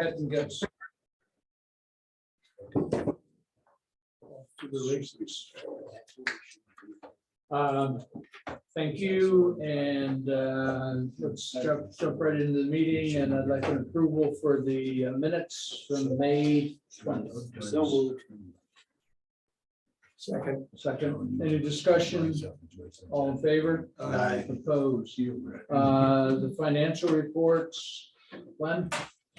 ahead and get started. To the races. Thank you, and let's jump right into the meeting, and I'd like an approval for the minutes from May 20th. So moved. Second, any discussion? All in favor? Aye. Opposed? The financial reports, Glenn?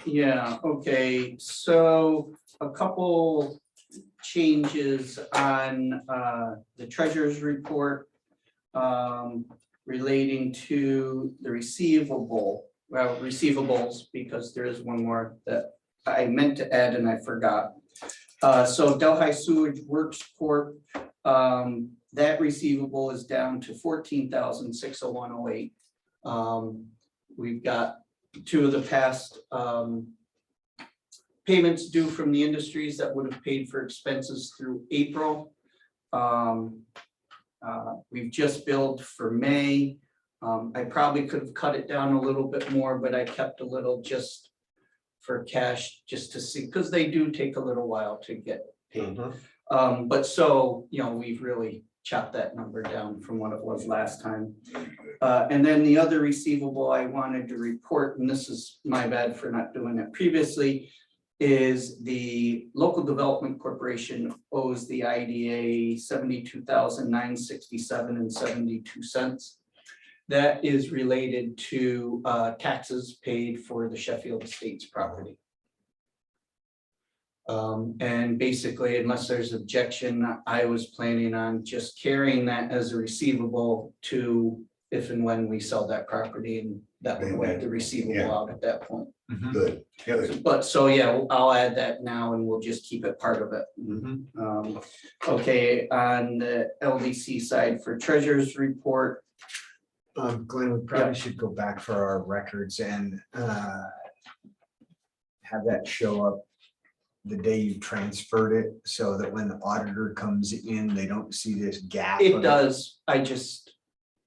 Yeah, okay, so a couple changes on the treasurer's report relating to the receivables, because there is one more that I meant to add and I forgot. So Delhi Sewage Works Corp, that receivable is down to $14,601.08. We've got two of the past payments due from the industries that would have paid for expenses through April. We've just billed for May. I probably could have cut it down a little bit more, but I kept a little just for cash, just to see, because they do take a little while to get paid. But so, we've really chopped that number down from what it was last time. And then the other receivable I wanted to report, and this is my bad for not doing it previously, is the Local Development Corporation owes the IDA $72,967.72. That is related to taxes paid for the Sheffield Estates property. And basically, unless there's objection, I was planning on just carrying that as a receivable to if and when we sell that property, and that would wipe the receivable out at that point. Good. But so, yeah, I'll add that now and we'll just keep it part of it. Okay, on the LDC side for treasurer's report. Glenn, we probably should go back for our records and have that show up the day you transferred it, so that when the auditor comes in, they don't see this gap. It does, I just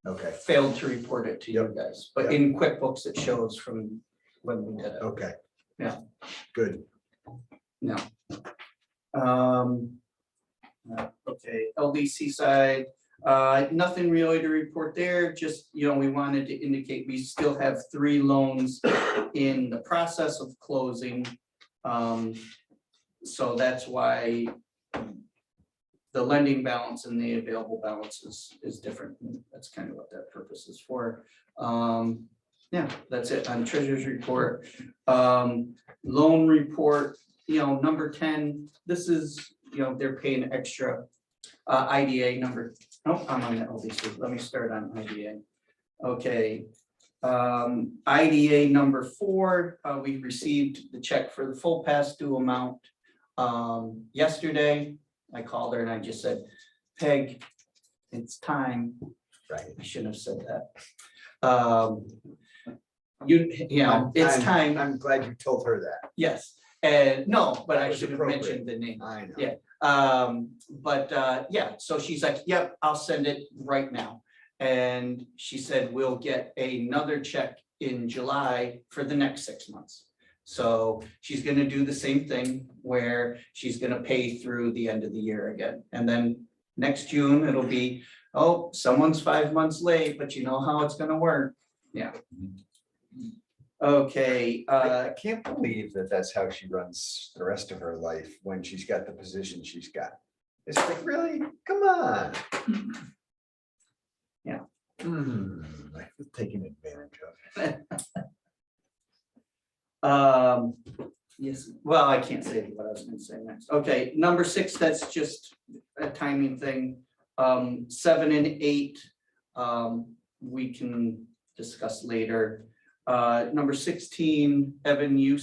Okay, failed to report it to you guys, but in QuickBooks it shows from when we did it. okay. Yeah. Good. No. Okay, LDC side, nothing really to report there, just, we wanted to indicate we still have 3 loans in the process of closing. So that's why the lending balance and the available balance is different. That's kind of what that purpose is for. Yeah, that's it on treasurer's report. Loan report, number 10, this is, they're paying extra. IDA number, oh, I'm on the LDC. Let me start on IDA. Okay. IDA number 4, we received the check for the full past due amount yesterday. I called her and I just said, Peg, it's time. Right. I shouldn't have said that. It's time. I'm glad you told her that. Yes, and no, but I was should have appropriate. mentioned the name. I know. Yeah. Yeah, so she's like, yep, I'll send it right now. And she said, we'll get another check in July for the next 6 months. So she's gonna do the same thing where she's gonna pay through the end of the year again. And then next June, it'll be, oh, someone's 5 months late, but you know how it's gonna work. Yeah. Okay. I can't believe that that's how she runs the rest of her life when she's got the position she's got. It's like, really? Come on. Yeah. I feel taken advantage of. Yes, well, I can't say what I was gonna say next. Okay, number 6, that's just a timing thing. 7 and 8, we can discuss later. Number 16, Evan, you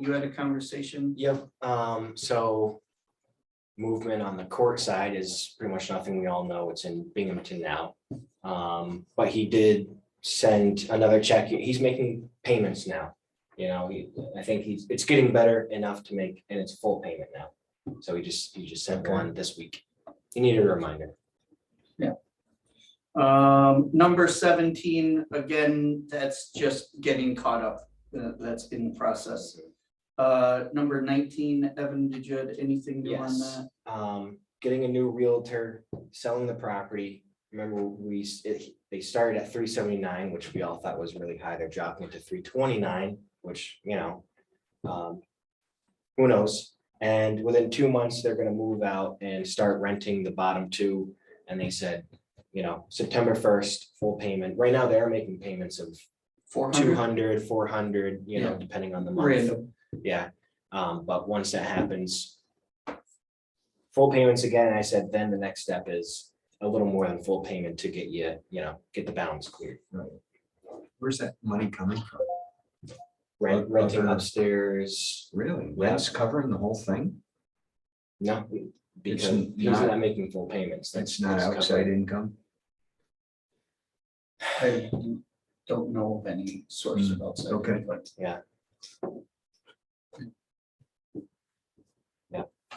had a conversation. Yep, so movement on the court side is pretty much nothing. We all know it's in Binghamton now. But he did send another check. He's making payments now. I think it's getting better enough to make, and it's full payment now. So he just sent one this week. He needed a reminder. Yeah. Number 17, again, that's just getting caught up. That's in the process. Number 19, Evan, did you have anything new on Yes, that? getting a new realtor, selling the property. Remember, they started at 379, which we all thought was really high. They're dropping it to 329, which, who knows? And within 2 months, they're gonna move out and start renting the bottom two. And they said, September 1st, full payment. Right now, they're making payments of 400? 200, 400, Yeah. depending on the month. Random. Yeah, but once that happens, full payments again, I said, then the next step is a little more than full payment to get get the balance cleared. Where's that money coming from? Renting Other- upstairs, Really? Yeah. Rent's covering the whole thing? no, because It's he's not- not making full payments. It's not it's outside covered. income? I don't know of any source of outside. Okay. income. Yeah.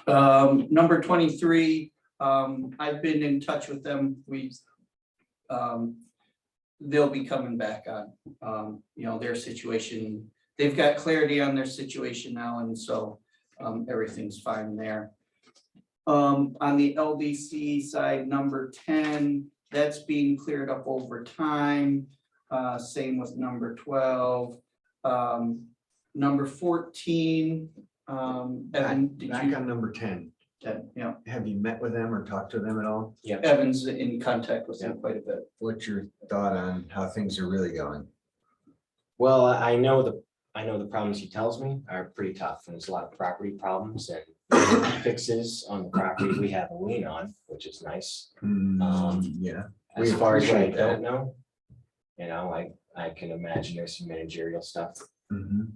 Number 23, I've been in touch with them. They'll be coming back on, their situation. They've got clarity on their situation now, and so, everything's fine there. On the LDC side, number 10, that's being cleared up over time. Same with number 12. Number 14, Evan, did Back you? on number 10, Yeah, have you met with them or talked to them at all? Evan's in contact with him quite a bit. What's your thought on how things are really going? Well, I know the problems he tells me are pretty tough, and there's a lot of property problems and fixes on the property we have a lien on, which is nice. Yeah, As We far as what I appreciate that. don't know, I can imagine there's some managerial stuff. mhm.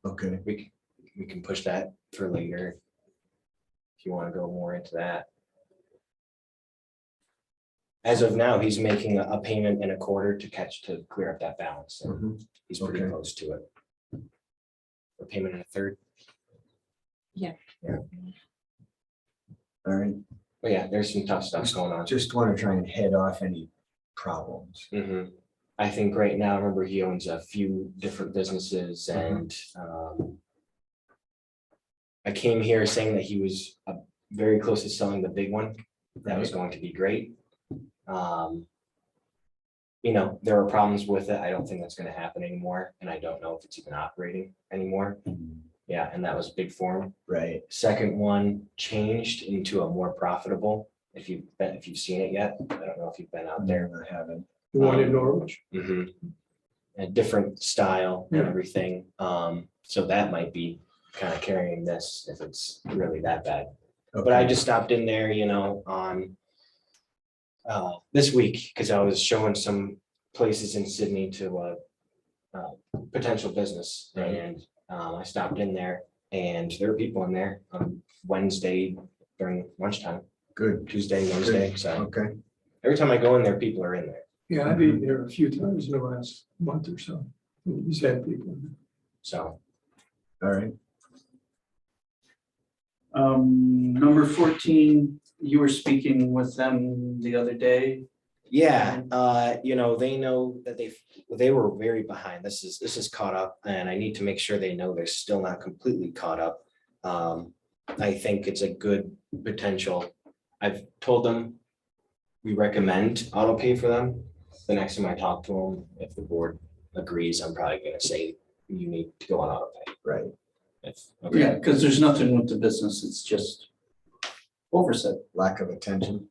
Okay, We can push that for later. If you want to go more into that. As of now, he's making a payment in a quarter to clear up that balance, and mhm. he's pretty Okay. close to it. A payment in a third, All right, but yeah, there's some tough stuff going on. just want to try and head off any problems. Mhm. I think right now, remember, he owns a few different businesses and I came here saying that he was very close to selling the big one. That was going to be great. There are problems with it. I don't think that's gonna happen anymore, and I don't know if it's even operating anymore. Yeah, and that was big for him. Right, Second one changed into a more profitable, if you've seen it yet. I don't know if you've been out there. never haven't. The one in Norwich. Mhm. A different style and Yeah. everything. So that might be kind of carrying this if it's really that bad. But I just stopped in there, on this week, because I was showing some places in Sydney to potential business. Right. And I stopped in there and there were people in there on Wednesday during lunchtime, Good, Tuesday, Wednesday. So okay, every time I go in there, people are in there. Yeah, I've been there a few times in the last month or so. He's had people. So all right. Number 14, you were speaking with them the other day. yeah, they know that they were very behind. This is caught up, and I need to make sure they know they're still not completely caught up. I think it's a good potential. I've told them we recommend auto pay for them. The next time I talk to them, if the board agrees, I'm probably gonna say you need to go on auto pay. Right, Okay. Yeah, because there's nothing with the business, it's just oversight. lack of attention.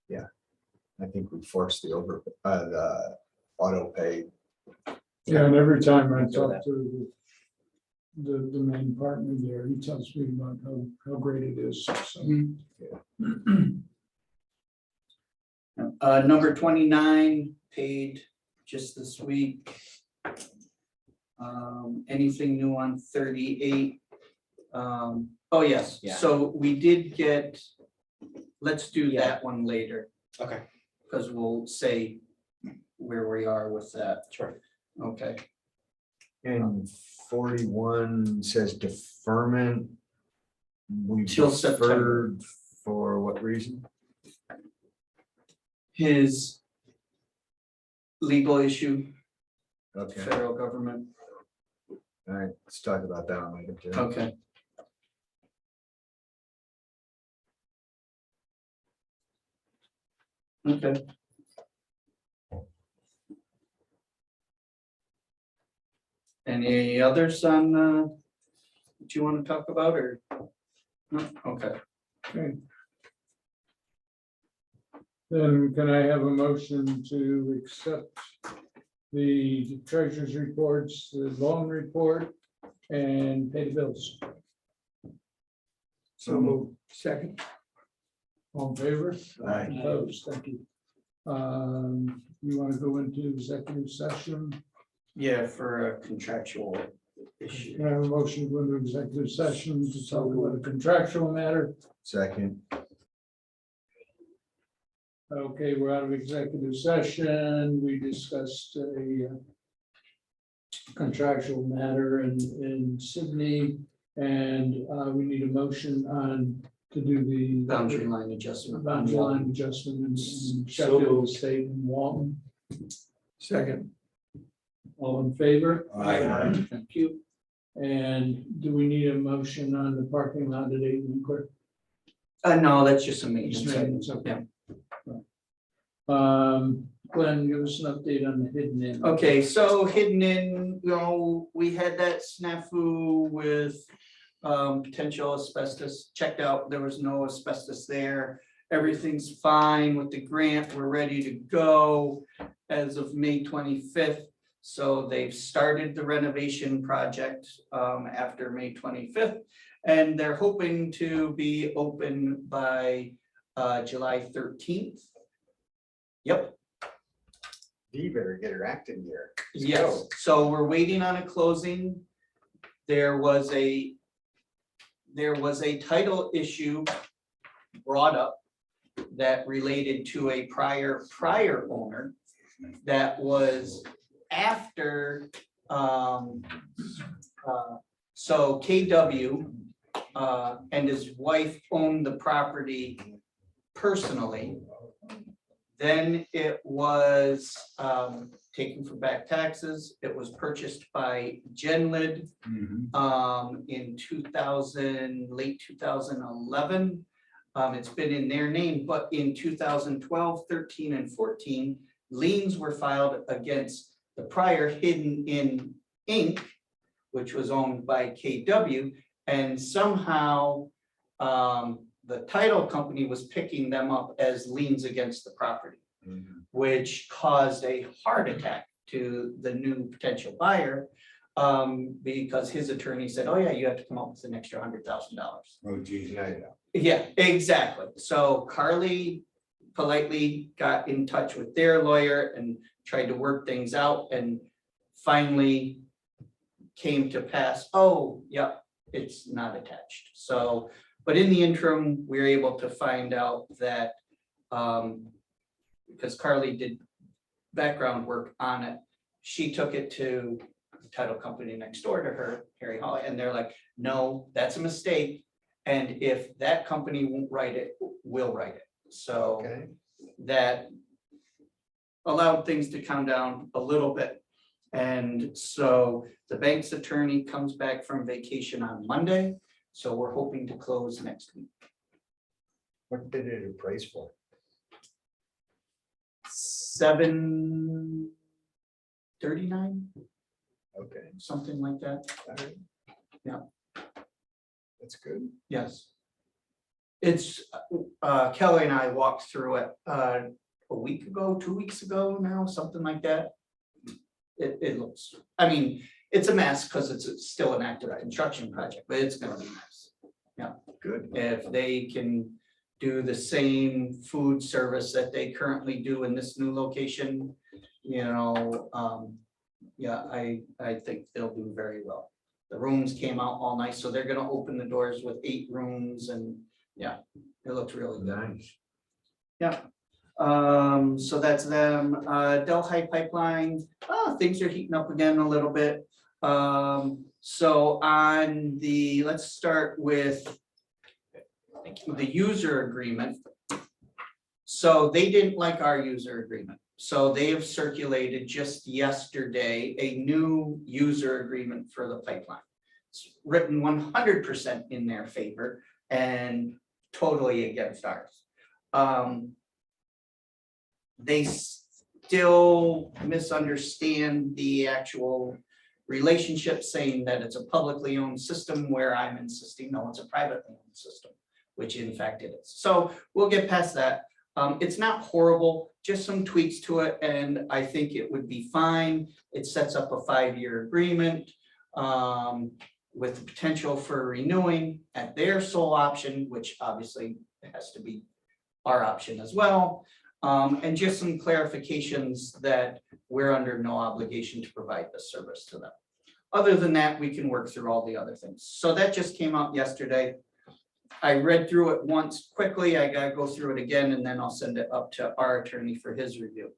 Yeah, I think we forced the auto pay. Yeah, and every time I Do talk that. to the main partner there, he tells me about how great it is. So, Number 29, paid just this week. Anything new on 38? Oh, yes, Yeah. so we did get, let's do Yeah. that one later, Okay, because we'll say where we are with that. sure. Okay, And 41 says deferment. We Till September. deferred for what reason? his legal issue, Okay, federal government. All right, let's talk about that one later too. Okay. Okay. Any others on, what you want to talk about or? No, okay. Okay. Then can I have a motion to accept the treasurer's reports, the loan report, and pay the bills? So moved. Second. All in favor? Aye. Opposed, thank you. You want to go into executive session? Yeah, for a contractual issue. Can I have a motion to go into executive session to talk about a contractual matter? Second. Okay, we're out of executive session. We discussed a contractual matter in Sydney. And we need a motion on to do the Boundary line adjustment. boundary line adjustment in Sheffield State and Walton. Second. All in favor? Aye. Thank you. And do we need a motion on the parking lot at 8 Winkler? No, that's just a Just maintenance. maintenance, okay. Glenn, give us an update on the hidden in. Okay, so hidden in, we had that snafu with potential asbestos checked out. There was no asbestos there. Everything's fine with the grant. We're ready to go as of May 25th. So they've started the renovation project after May 25th. And they're hoping to be open by July 13th. Yep. You better get her act in here. Let's Yes, go. so we're waiting on a closing. There was a title issue brought up that related to a prior owner that was after, so KW and his wife owned the property personally. Then it was taken for back taxes. It was purchased by Genlid in 2000, late 2011. It's been in their name, but in 2012, 13, and 14, liens were filed against the prior Hidden In Inc., which was owned by KW, and somehow the title company was picking them up as liens against the property, which caused a heart attack to the new potential buyer, because his attorney said, oh yeah, you have to come up with an extra $100,000. Oh geez, now you know. Yeah, exactly. So Carly politely got in touch with their lawyer and tried to work things out and finally came to pass, oh, yep, it's not attached. So, but in the interim, we were able to find out that because Carly did background work on it, she took it to the title company next door to her, Harry Hall, and they're like, no, that's a mistake. And if that company won't write it, we'll write it. So Okay. that allowed things to calm down a little bit. And so the bank's attorney comes back from vacation on Monday. So we're hoping to close next week. What did it appraise for? $739, Okay. something like that. All right. Yeah. That's good. Yes. It's, Kelly and I walked through it a week ago, 2 weeks ago now, something like that. It looks, I mean, it's a mess because it's still an active construction project, but it's gonna be nice. Good. If they can do the same food service that they currently do in this new location, yeah, I think they'll do very well. The rooms came out all nice, so they're gonna open the doors with 8 rooms and yeah, it looks really good. Nice. Yeah. So that's them. Delhi Pipeline, things are heating up again a little bit. So on the, let's start with the user agreement. So they didn't like our user agreement. So they have circulated just yesterday a new user agreement for the pipeline. It's written 100% in their favor and totally against ours. They still misunderstand the actual relationship, saying that it's a publicly owned system, where I'm insisting, no, it's a privately owned system, which in fact it is. So we'll get past that. It's not horrible, just some tweaks to it, and I think it would be fine. It sets up a 5-year agreement with the potential for renewing at their sole option, which obviously has to be our option as well. And just some clarifications that we're under no obligation to provide this service to them. Other than that, we can work through all the other things. So that just came out yesterday. I read through it once quickly. I gotta go through it again, and then I'll send it up to our attorney for his review.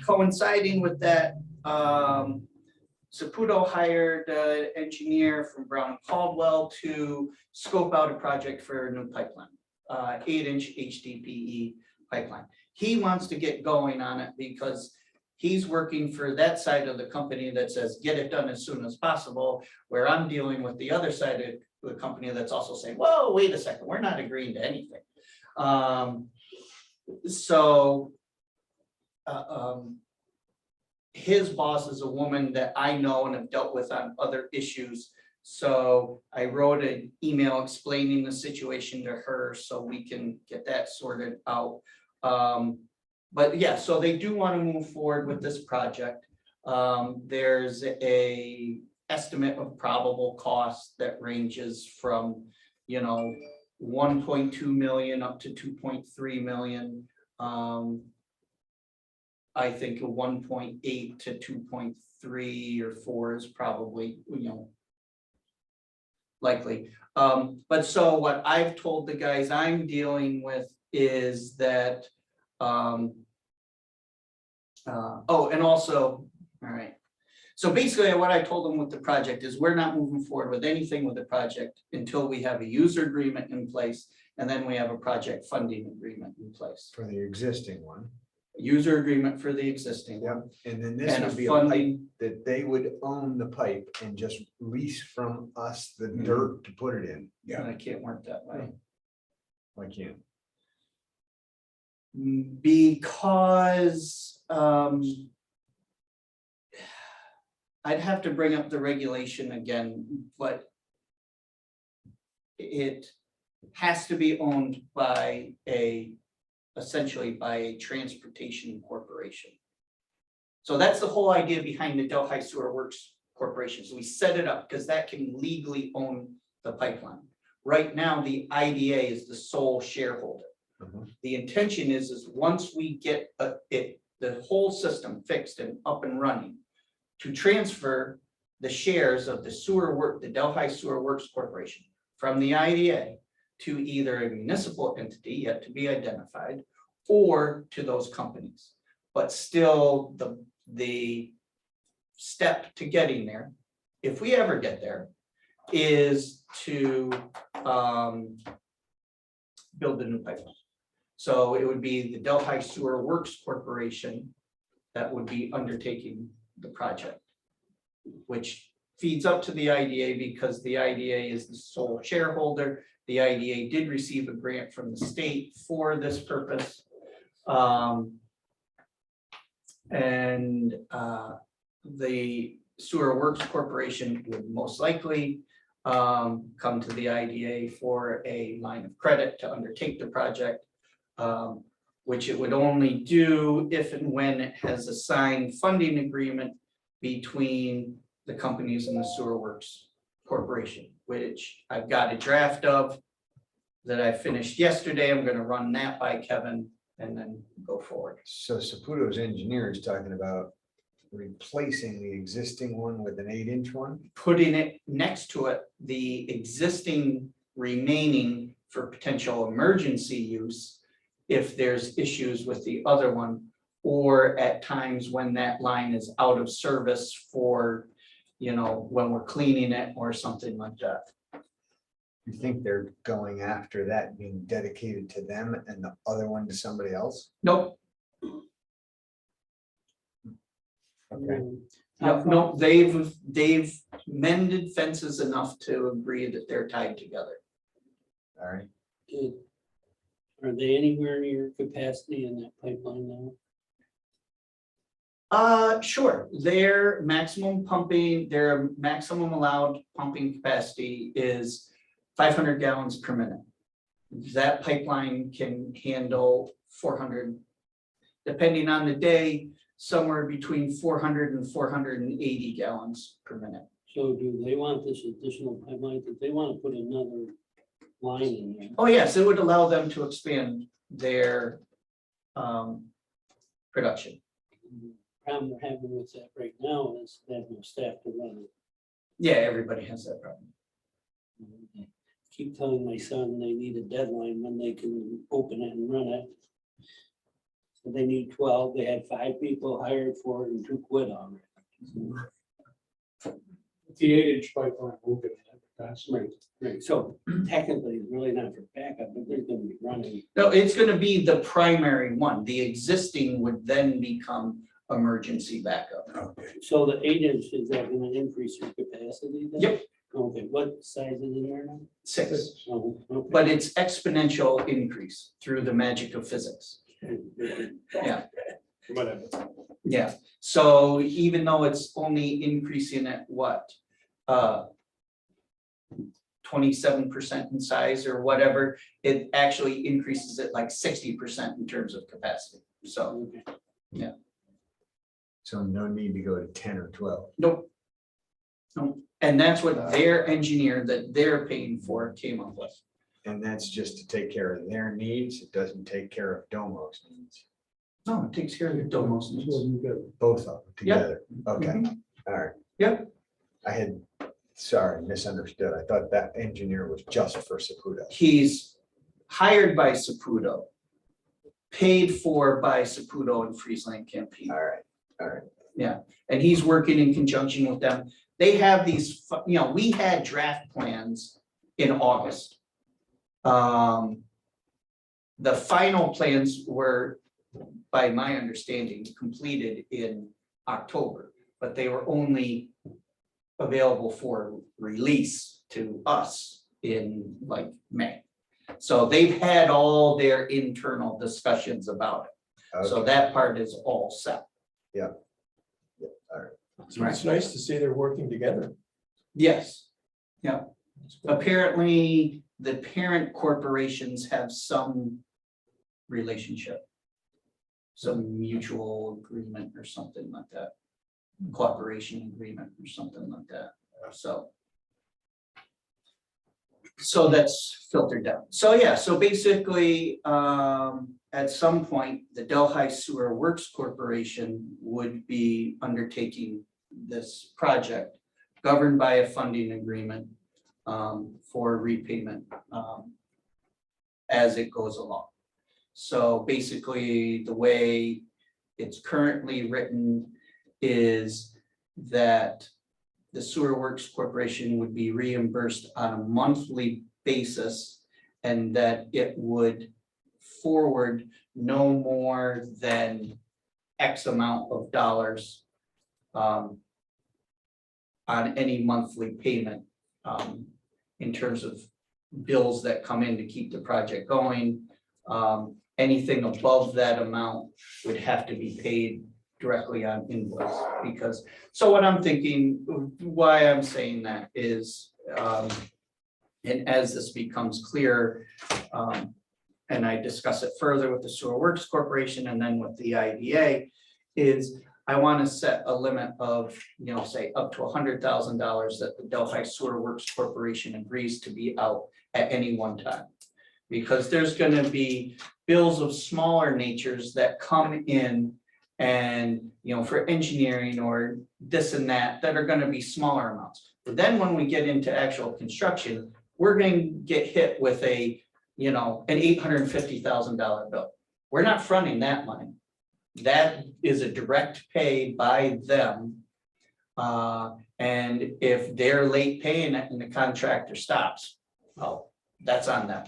Coinciding with that, Saputo hired an engineer from Brown and Caldwell to scope out a project for a new pipeline, 8-inch HDPE pipeline. He wants to get going on it because he's working for that side of the company that says, get it done as soon as possible, where I'm dealing with the other side of the company that's also saying, whoa, wait a second, we're not agreeing to anything. His boss is a woman that I know and have dealt with on other issues. So I wrote an email explaining the situation to her so we can get that sorted out. But yeah, so they do want to move forward with this project. There's a estimate of probable cost that ranges from, 1.2 million up to 2.3 million. I think a 1.8 to 2.3 or 4 is probably, likely. But so what I've told the guys I'm dealing with is that, oh, and also, all right. So basically what I told them with the project is we're not moving forward with anything with the project until we have a user agreement in place, and then we have a project funding agreement in place. For the existing one. User agreement for the existing one. Yep, and then this And a would be a pipe funding, that they would own the pipe and just lease from us the dirt to put it in. and I can't work that way. Why can't? Because I'd have to bring up the regulation again, but it has to be owned by essentially by a transportation corporation. So that's the whole idea behind the Delhi Sewer Works Corporation. So we set it up because that can legally own the pipeline. Right now, the IDA is the sole shareholder. The intention is once we get the whole system fixed and up and running, to transfer the shares of the Delhi Sewer Works Corporation from the IDA to either a municipal entity yet to be identified or to those companies. But still the step to getting there, if we ever get there, is to build the new pipeline. So it would be the Delhi Sewer Works Corporation that would be undertaking the project, which feeds up to the IDA because the IDA is the sole shareholder. The IDA did receive a grant from the state for this purpose. The Sewer Works Corporation would most likely come to the IDA for a line of credit to undertake the project, which it would only do if and when it has a signed funding agreement between the companies and the Sewer Works Corporation, which I've got a draft of that I finished yesterday. I'm going to run that by Kevin and then go forward. So Saputo's engineer is talking about replacing the existing one with an 8-inch one? Putting it next to it, the existing remaining for potential emergency use if there's issues with the other one, or at times when that line is out of service for, when we're cleaning it or something like that. You think they're going after that being dedicated to them and the other one to somebody else? Nope, Okay, no, they've mended fences enough to agree that they're tied together. all right. Are they anywhere near capacity in that pipeline now? Sure, their maximum allowed pumping capacity is 500 gallons per minute. That pipeline can handle 400, depending on the day, somewhere between 400 and 480 gallons per minute. So do they want this additional pipeline? Do they want to put another line in there? Oh, yes, it would allow them to expand their production. Problem we're having with that right now is they have no staff to run it. Yeah, everybody has that problem. Keep telling my son they need a deadline when they can open it and run it. So they need 12, they had 5 people hired for it and 2 quit already. The 8-inch pipeline will get that capacity. Right, right, so technically it's really not for backup, but they're gonna be running. No, it's gonna be the primary one. The existing would then become emergency backup. Okay. So the 8-inch, is that gonna increase your capacity then? Yep. Okay, what size is in there now? 6, Oh, okay. but it's exponential increase through the magic of physics. Yeah. Whatever. Yeah, so even though it's only increasing at what? 27% in size or whatever, it actually increases it like 60% in terms of capacity. So, Okay. So no need to go to 10 or 12. nope. Nope, and that's what their engineer that they're paying for came up with. And that's just to take care of their needs. It doesn't take care of Domo's needs. No, it takes care of the Domos needs. Both of them together. Okay, Mhm. all right. Yep. I had, sorry, misunderstood. I thought that engineer was just for Saputo. He's hired by Saputo, paid for by Saputo and Friesland Campine. All right, all right. And he's working in conjunction with them. They have these, we had draft plans in August. The final plans were, by my understanding, completed in October, but they were only available for release to us in like May. So they've had all their internal discussions about it. So Okay. that part is all set. So it's nice to see they're working together. Yes. Yeah. Apparently, the parent corporations have some relationship. Some mutual agreement or something like that. Cooperation agreement or something like that, so. So that's filtered down. So yeah, so basically, at some point, the Delhi Sewer Works Corporation would be undertaking this project governed by a funding agreement for repayment as it goes along. So basically, the way it's currently written is that the Sewer Works Corporation would be reimbursed on a monthly basis and that it would forward no more than X amount of dollars on any monthly payment in terms of bills that come in to keep the project going. Anything above that amount would have to be paid directly on invoice because, so what I'm thinking, why I'm saying that is, and as this becomes clear, and I discuss it further with the Sewer Works Corporation and then with the IDA, is I want to set a limit of, say up to $100,000 that the Delhi Sewer Works Corporation agrees to be out at any one time. Because there's going to be bills of smaller natures that come in and, for engineering or this and that are going to be smaller amounts. But then when we get into actual construction, we're going to get hit with an $850,000 bill. We're not fronting that money. That is a direct pay by them. And if they're late paying it and the contractor stops, oh, that's on them.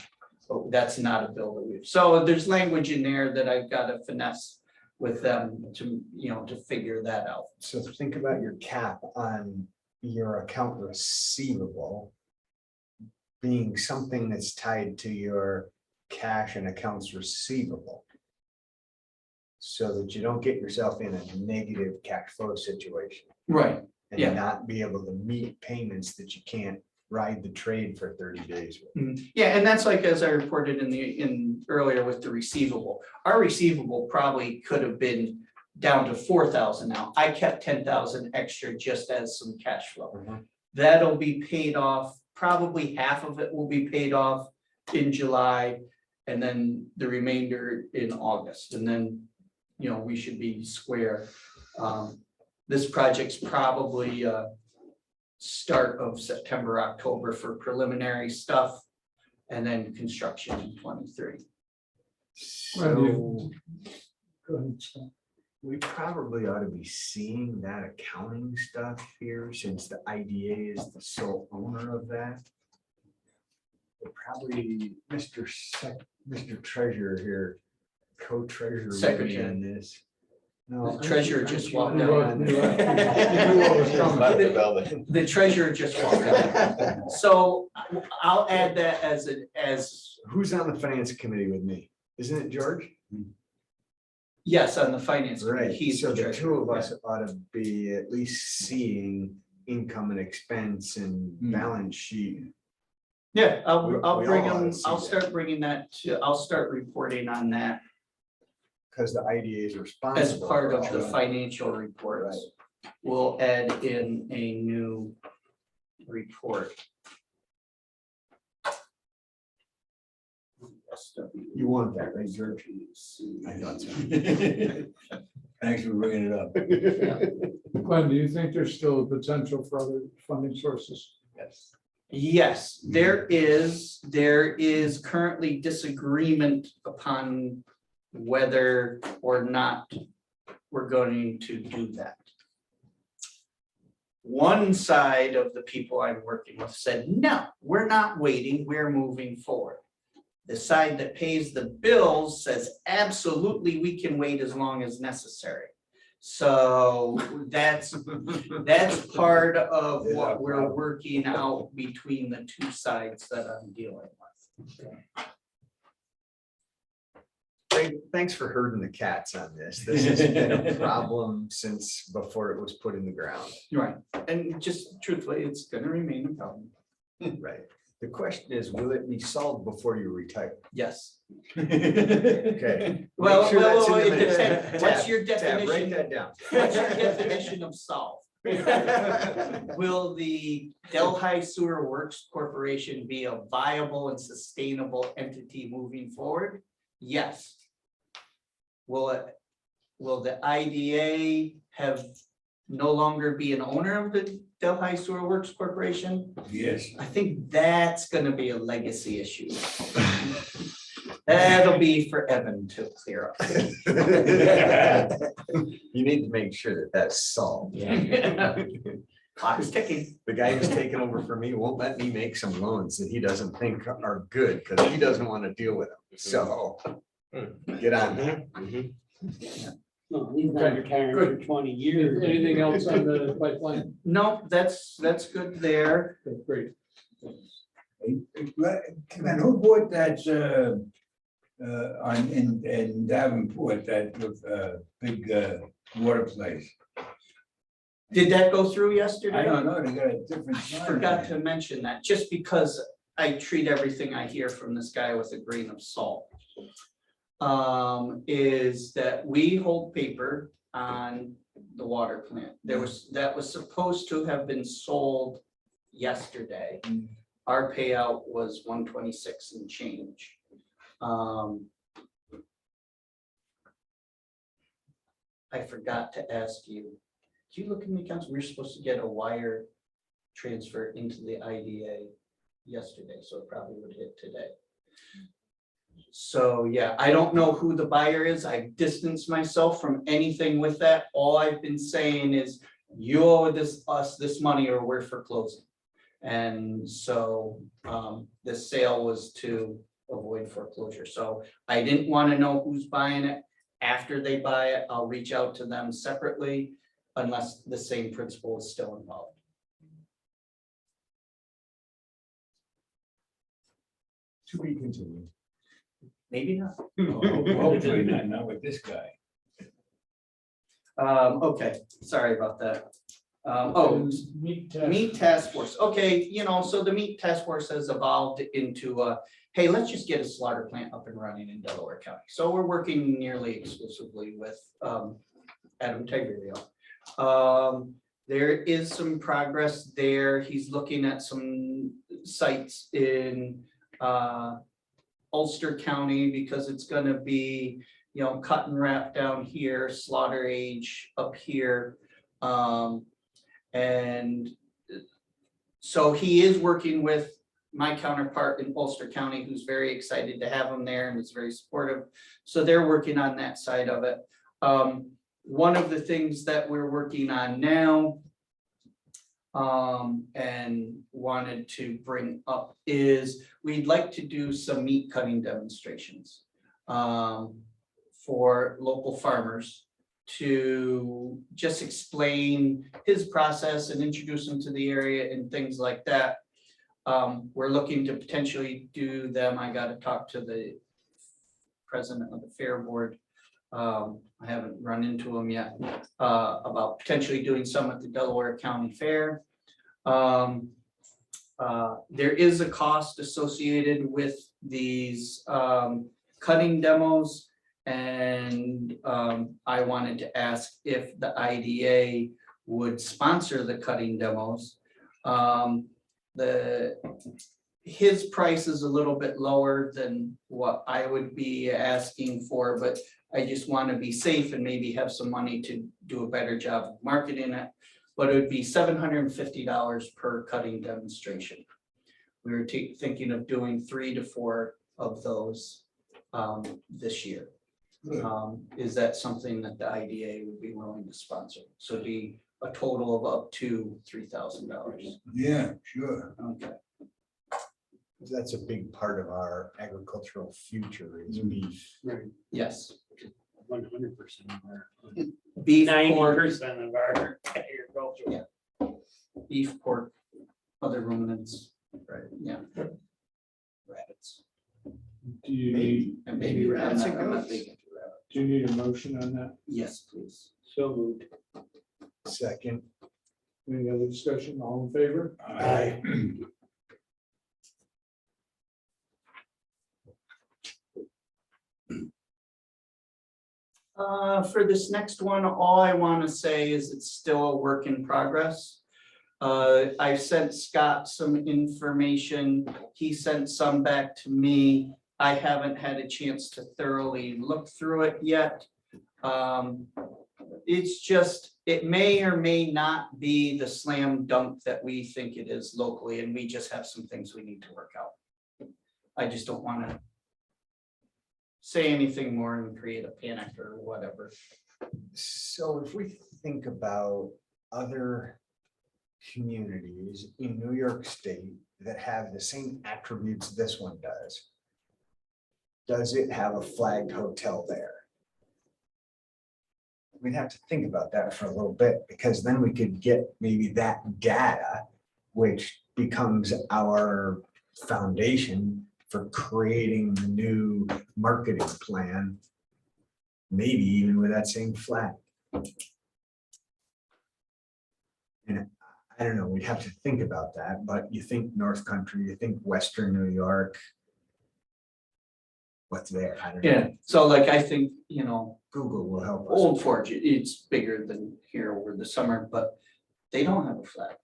But that's not a bill that we've, so there's language in there that I've got to finesse with them to, to figure that out. So think about your cap on your account receivable being something that's tied to your cash and accounts receivable. So that you don't get yourself in a negative cash flow situation Right. and Yeah. not be able to meet payments that you can't ride the trade for 30 days with. Yeah, and that's like, as I reported in earlier with the receivable, our receivable probably could have been down to 4,000 now. I kept 10,000 extra just as some cash flow. That'll be paid off, probably half of it will be paid off in July, and then the remainder in August, and then, we should be square. This project's probably start of September, October for preliminary stuff, and then construction in 23. So Go ahead, Scott. we probably ought to be seeing that accounting stuff here since the IDA is the sole owner of that. But probably Mr. Treasurer here, co-treasurer would be Secretary. on this. No, The treasurer just walked You out. knew what was coming. The treasurer just walked out. So I'll add that as, Who's on the finance committee with me? Isn't it George? yes, on the finance committee, Right, he's so the the two of treasurer. us ought to be at least seeing income and expense and balance sheet. Yeah, I'll We bring all ought to them, see I'll that. start bringing that to, I'll start reporting on that Because the IDA is responsible. as part for of all the that. financial reports. We'll add in a new report. You want that, right, George? I thought so. Thanks for bringing it up. Glenn, do you think there's still a potential for other funding sources? Yes. Yes, there is currently disagreement upon whether or not we're going to do that. One side of the people I'm working with said, no, we're not waiting, we're moving forward. The side that pays the bills says, absolutely, we can wait as long as necessary. So that's part of what we're working out between the two sides that I'm dealing with. Thanks for herding the cats on this. This has been a problem since before it was put in the ground. Right, and just truthfully, it's gonna remain a problem. Right. The question is, will it be solved before you retire? Yes. Okay. Well, Make sure that's in the it minutes. depends. What's Tab, your tab, definition? Write that down. What's your definition of solve? Will the Delhi Sewer Works Corporation be a viable and sustainable entity moving forward? Yes. Will the IDA have no longer be an owner of the Delhi Sewer Works Corporation? Yes. I think that's gonna be a legacy issue. That'll be for Evan to clear up. You need to make sure that that's solved. Clock's ticking. The guy who's taking over for me won't let me make some loans that he doesn't think are good because he doesn't want to deal with them. So get on that. No, he's not Okay, retiring good. for 20 years. Anything else on the pipeline? No, that's good there. Okay, great. Glenn, who bought that, in Davenport, that, big, water place? Did that go through I yesterday? don't know, they got a different I sign. forgot to mention that, just because I treat everything I hear from this guy with a grain of salt. Is that we hold paper on the water plant. That was supposed to have been sold yesterday. Our payout was 126 and change. I forgot to ask you, do you look in the accounts? We're supposed to get a wire transfer into the IDA yesterday, so it probably would hit today. So, yeah, I don't know who the buyer is. I've distanced myself from anything with that. All I've been saying is you owe us this money or we're foreclosing. And so the sale was to avoid foreclosure. So I didn't want to know who's buying it. After they buy it, I'll reach out to them separately unless the same principal is still involved. To be continued. Maybe not. Hopefully not with this guy. Okay, sorry about that. Oh, meat task force, okay, so the meat task force has evolved into hey, let's just get a slaughter plant up and running in Delaware County. So we're working nearly exclusively with Adam Tigerio. There is some progress there. He's looking at some sites in Ulster County because it's gonna be, cut and wrap down here, slaughter age up here. And so he is working with my counterpart in Ulster County, who's very excited to have him there and is very supportive. So they're working on that side of it. One of the things that we're working on now and wanted to bring up is we'd like to do some meat cutting demonstrations for local farmers to just explain his process and introduce them to the area and things like that. We're looking to potentially do them. I got to talk to the president of the fair board. I haven't run into him yet about potentially doing some at the Delaware County Fair. There is a cost associated with these cutting demos. And I wanted to ask if the IDA would sponsor the cutting demos. His price is a little bit lower than what I would be asking for, but I just want to be safe and maybe have some money to do a better job of marketing it. But it would be $750 per cutting demonstration. We were thinking of doing 3 to 4 of those this year. Is that something that the IDA would be willing to sponsor? So it'd be a total of up to $3,000. Yeah, sure. Okay. That's a big part of our agricultural future is beef. Right, Yes. 100% of our, Beef, pork, 90% of our agriculture. Yeah. Beef, pork, other ruminants, right? Yeah. Rabbits. Do you need, And maybe Rats and I'm not goats. big into rabbit. do you need a motion on that? Yes, please. So moved. Second. Any other discussion? All in favor? Aye. For this next one, all I want to say is it's still a work in progress. I sent Scott some information. He sent some back to me. I haven't had a chance to thoroughly look through it yet. It's just, it may or may not be the slam dunk that we think it is locally, and we just have some things we need to work out. I just don't want to say anything more and create a panic or whatever. So if we think about other communities in New York State that have the same attributes this one does it have a flagged hotel there? We'd have to think about that for a little bit, because then we could get maybe that data, which becomes our foundation for creating the new marketing plan, maybe even with that same flag. And I don't know, we'd have to think about that, but you think North Country, you think Western New York. What's there? I don't know. Yeah, so like, I think, Google will help us. Old Forge, it's bigger than here over the summer, but they don't have a flag.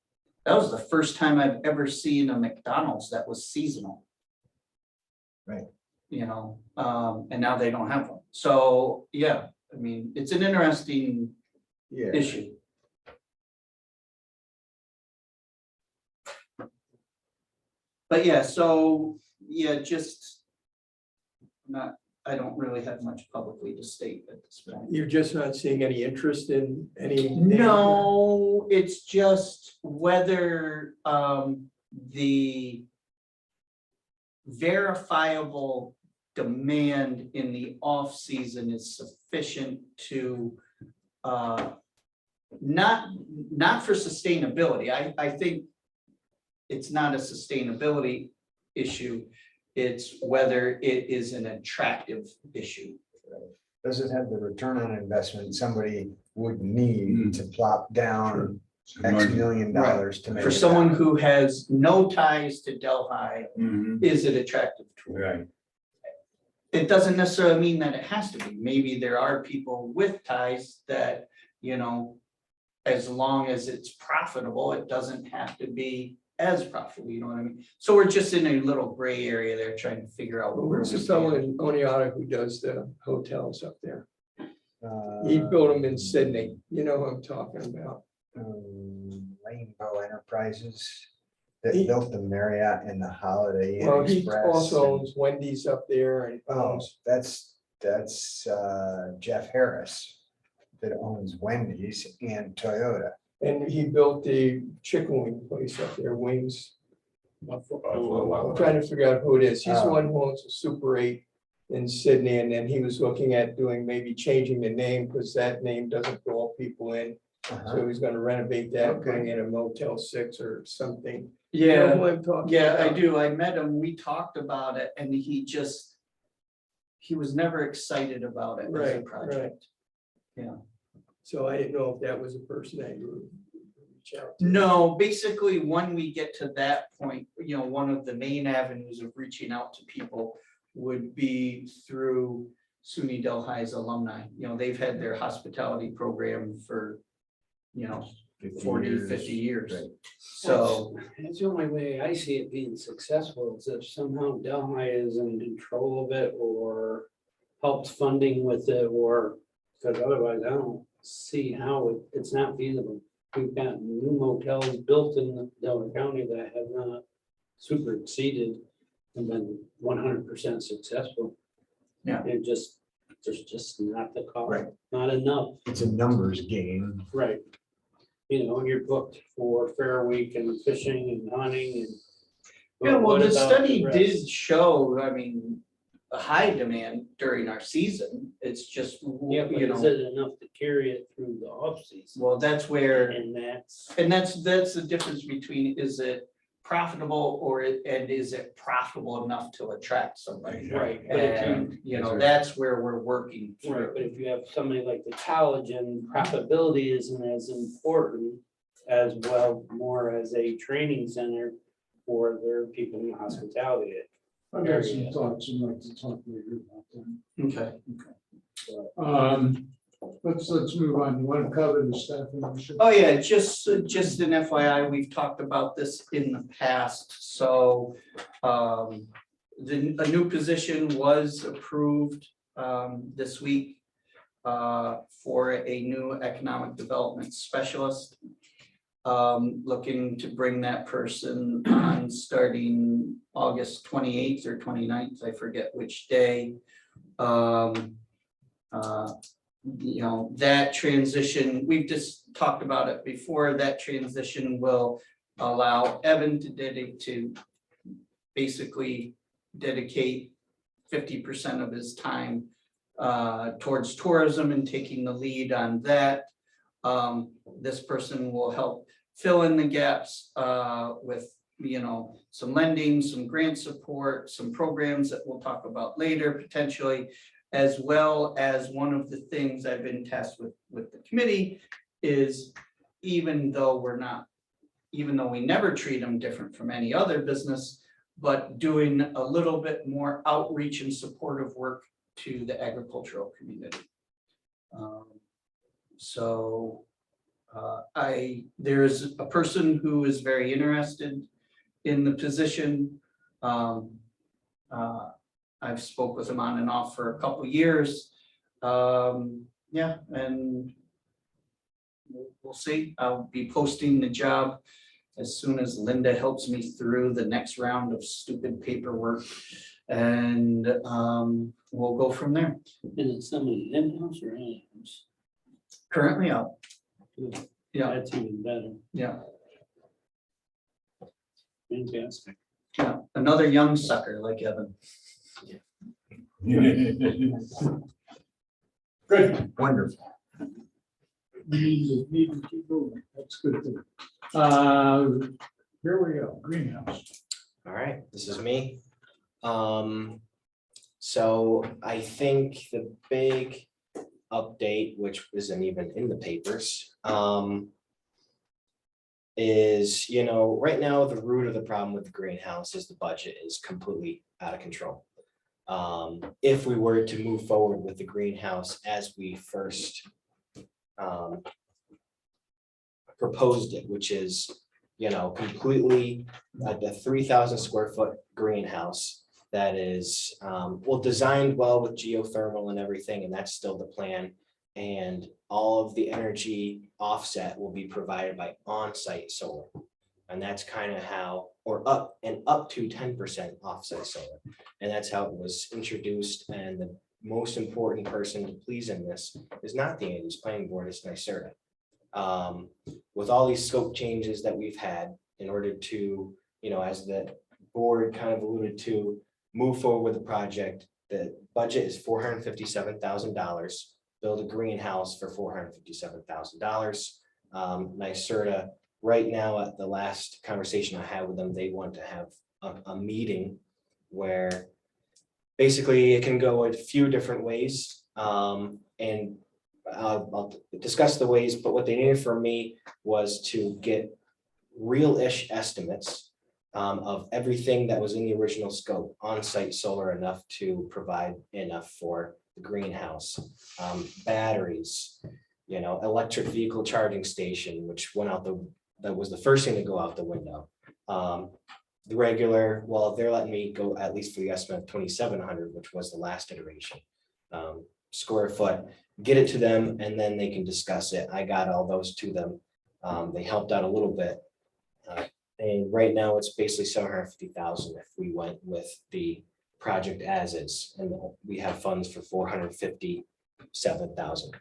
That was the first time I've ever seen a McDonald's that was seasonal. Right. And now they don't have one. So, yeah, I mean, it's an interesting Yeah. issue. But yeah, so, yeah, just I don't really have much publicly to state at this point. You're just not seeing any interest in any? No, it's just whether the verifiable demand in the off-season is sufficient to not for sustainability. I think it's not a sustainability issue. It's whether it is an attractive issue. Does it have the return on investment somebody would need to plop down X million dollars to make? For it someone happen? who has no ties to Delhi, Mhm. is it attractive tool? Right. It doesn't necessarily mean that it has to be. Maybe there are people with ties that, you know, as long as it's profitable, it doesn't have to be as profitable, you know what I mean? So we're just in a little gray area there trying to figure out. where What's we the fellow stand. in Oneonta who does the hotels up there? He Uh, built them in Sydney, you know who I'm talking about. Rainbow Enterprises that He- built the Marriott and the Holiday Inn Well, he Express. also and- owns Wendy's up there and Oh, owns, that's Jeff Harris that owns Wendy's and Toyota. and he built the chicken wing place up there, Wings. I'm trying to figure out who it is. He's the Oh. one who owns a Super 8 in Sydney, and then he was looking at doing, maybe changing the name, because that name doesn't draw people in. Uh-huh. So he's gonna renovate that, Okay. putting in a Motel 6 or something. You know Yeah, who I'm talking yeah, I about? do. I met him. We talked about it and he was never excited about it as a Right, right. project. So I didn't know if that was a person that you would reach out to. No, basically, when we get to that point, you know, one of the main avenues of reaching out to people would be through SUNY Delhi's alumni. You know, they've had their hospitality program for, you know, 40, 50 years. Right. So, That's the only way I see it being successful is if somehow Delhi is in control of it or helps funding with it or, because otherwise I don't see how it's not feasible. We've got new motels built in Delaware County that have not super exceeded and been 100% successful. Yeah. They're just, there's just not the cost, Right. not enough. It's a numbers game. Right. You know, you're booked for Fair Week and fishing and hunting and. yeah, well, What the about study the did rest? show, I mean, a high demand during our season. It's just, Yeah, but you is know, it enough to carry it through the off season? well, that's where. And that's, And that's the difference between, is it profitable and is it profitable enough to attract somebody? right, but if you, And, you know, that's where we're working right, through. but if you have somebody like the college and profitability isn't as important as well, more as a training center for their people in hospitality. I've got some thoughts I'd like to talk later about that. Okay. Let's move on. You want to cover the staff membership? Oh, yeah, just an FYI, we've talked about this in the past, so a new position was approved this week for a new economic development specialist. Looking to bring that person on starting August 28th or 29th, I forget which day. You know, that transition, we've just talked about it before, that transition will allow Evan to basically dedicate 50% of his time towards tourism and taking the lead on that. This person will help fill in the gaps with, you know, some lending, some grant support, some programs that we'll talk about later potentially, as well as one of the things I've been tasked with the committee is even though we never treat them different from any other business, but doing a little bit more outreach and supportive work to the agricultural community. There's a person who is very interested in the position. I've spoke with him on and off for a couple years. Yeah, and we'll see. I'll be posting the job as soon as Linda helps me through the next round of stupid paperwork. And we'll go from there. is it somebody in-house or in-house? Currently out. Yeah, That's even better. yeah. Fantastic. Yeah, another young sucker like Evan. Good. Wonderful. Need to keep moving. That's good. Here we go, greenhouse. All right, this is me. So I think the big update, which isn't even in the papers, is, right now, the root of the problem with the greenhouse is the budget is completely out of control. If we were to move forward with the greenhouse as we first proposed it, which is, completely the 3,000 square foot greenhouse that is, designed well with geothermal and everything, and that's still the plan. And all of the energy offset will be provided by on-site solar. And that's kind of how, or up to 10% offset solar. And that's how it was introduced. And the most important person to please in this is not the Andes Planning Board, it's NYSERDA. With all these scope changes that we've had in order to, as the board kind of alluded to, move forward with the project, the budget is $457,000. Build a greenhouse for $457,000. NYSERDA, right now, at the last conversation I had with them, they want to have a meeting where basically it can go a few different ways. And I'll discuss the ways, but what they needed from me was to get real-ish estimates of everything that was in the original scope, on-site solar enough to provide enough for the greenhouse, batteries, electric vehicle charging station, which that was the first thing to go out the window. The regular, well, they're letting me go at least for the estimate of 2,700, which was the last iteration. Square foot, get it to them, and then they can discuss it. I got all those to them. They helped out a little bit. And right now it's basically 750,000 if we went with the project as is, and we have funds for 457,000.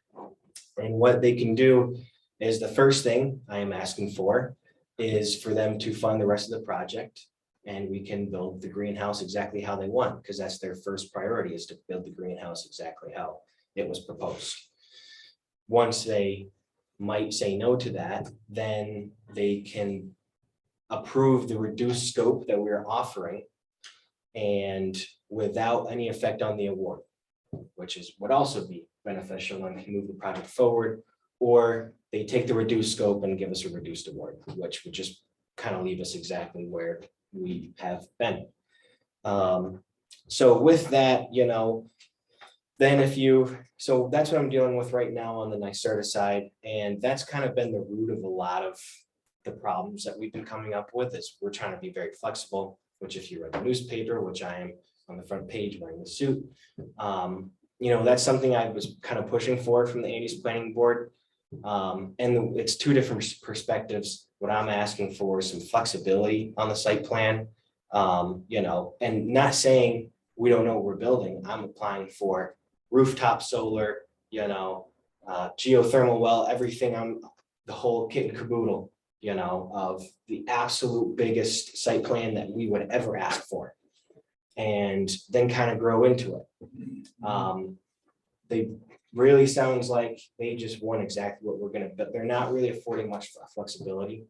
And what they can do is, the first thing I am asking for is for them to fund the rest of the project, and we can build the greenhouse exactly how they want, because that's their first priority, is to build the greenhouse exactly how it was proposed. Once they might say no to that, then they can approve the reduced scope that we're offering, and without any effect on the award, which would also be beneficial and can move the project forward. Or they take the reduced scope and give us a reduced award, which would just kind of leave us exactly where we have been. So with that, then so that's what I'm dealing with right now on the NYSERDA side. And that's kind of been the root of a lot of the problems that we've been coming up with, is we're trying to be very flexible, which if you read the newspaper, which I am on the front page wearing the suit, that's something I was kind of pushing for from the Andes Planning Board. And it's two different perspectives. What I'm asking for is some flexibility on the site plan, and not saying we don't know what we're building. I'm applying for rooftop solar, geothermal well, everything. I'm the whole kit and caboodle, of the absolute biggest site plan that we would ever ask for, and then kind of grow into it. They really sounds like they just want exactly what we're gonna, but they're not really affording much flexibility.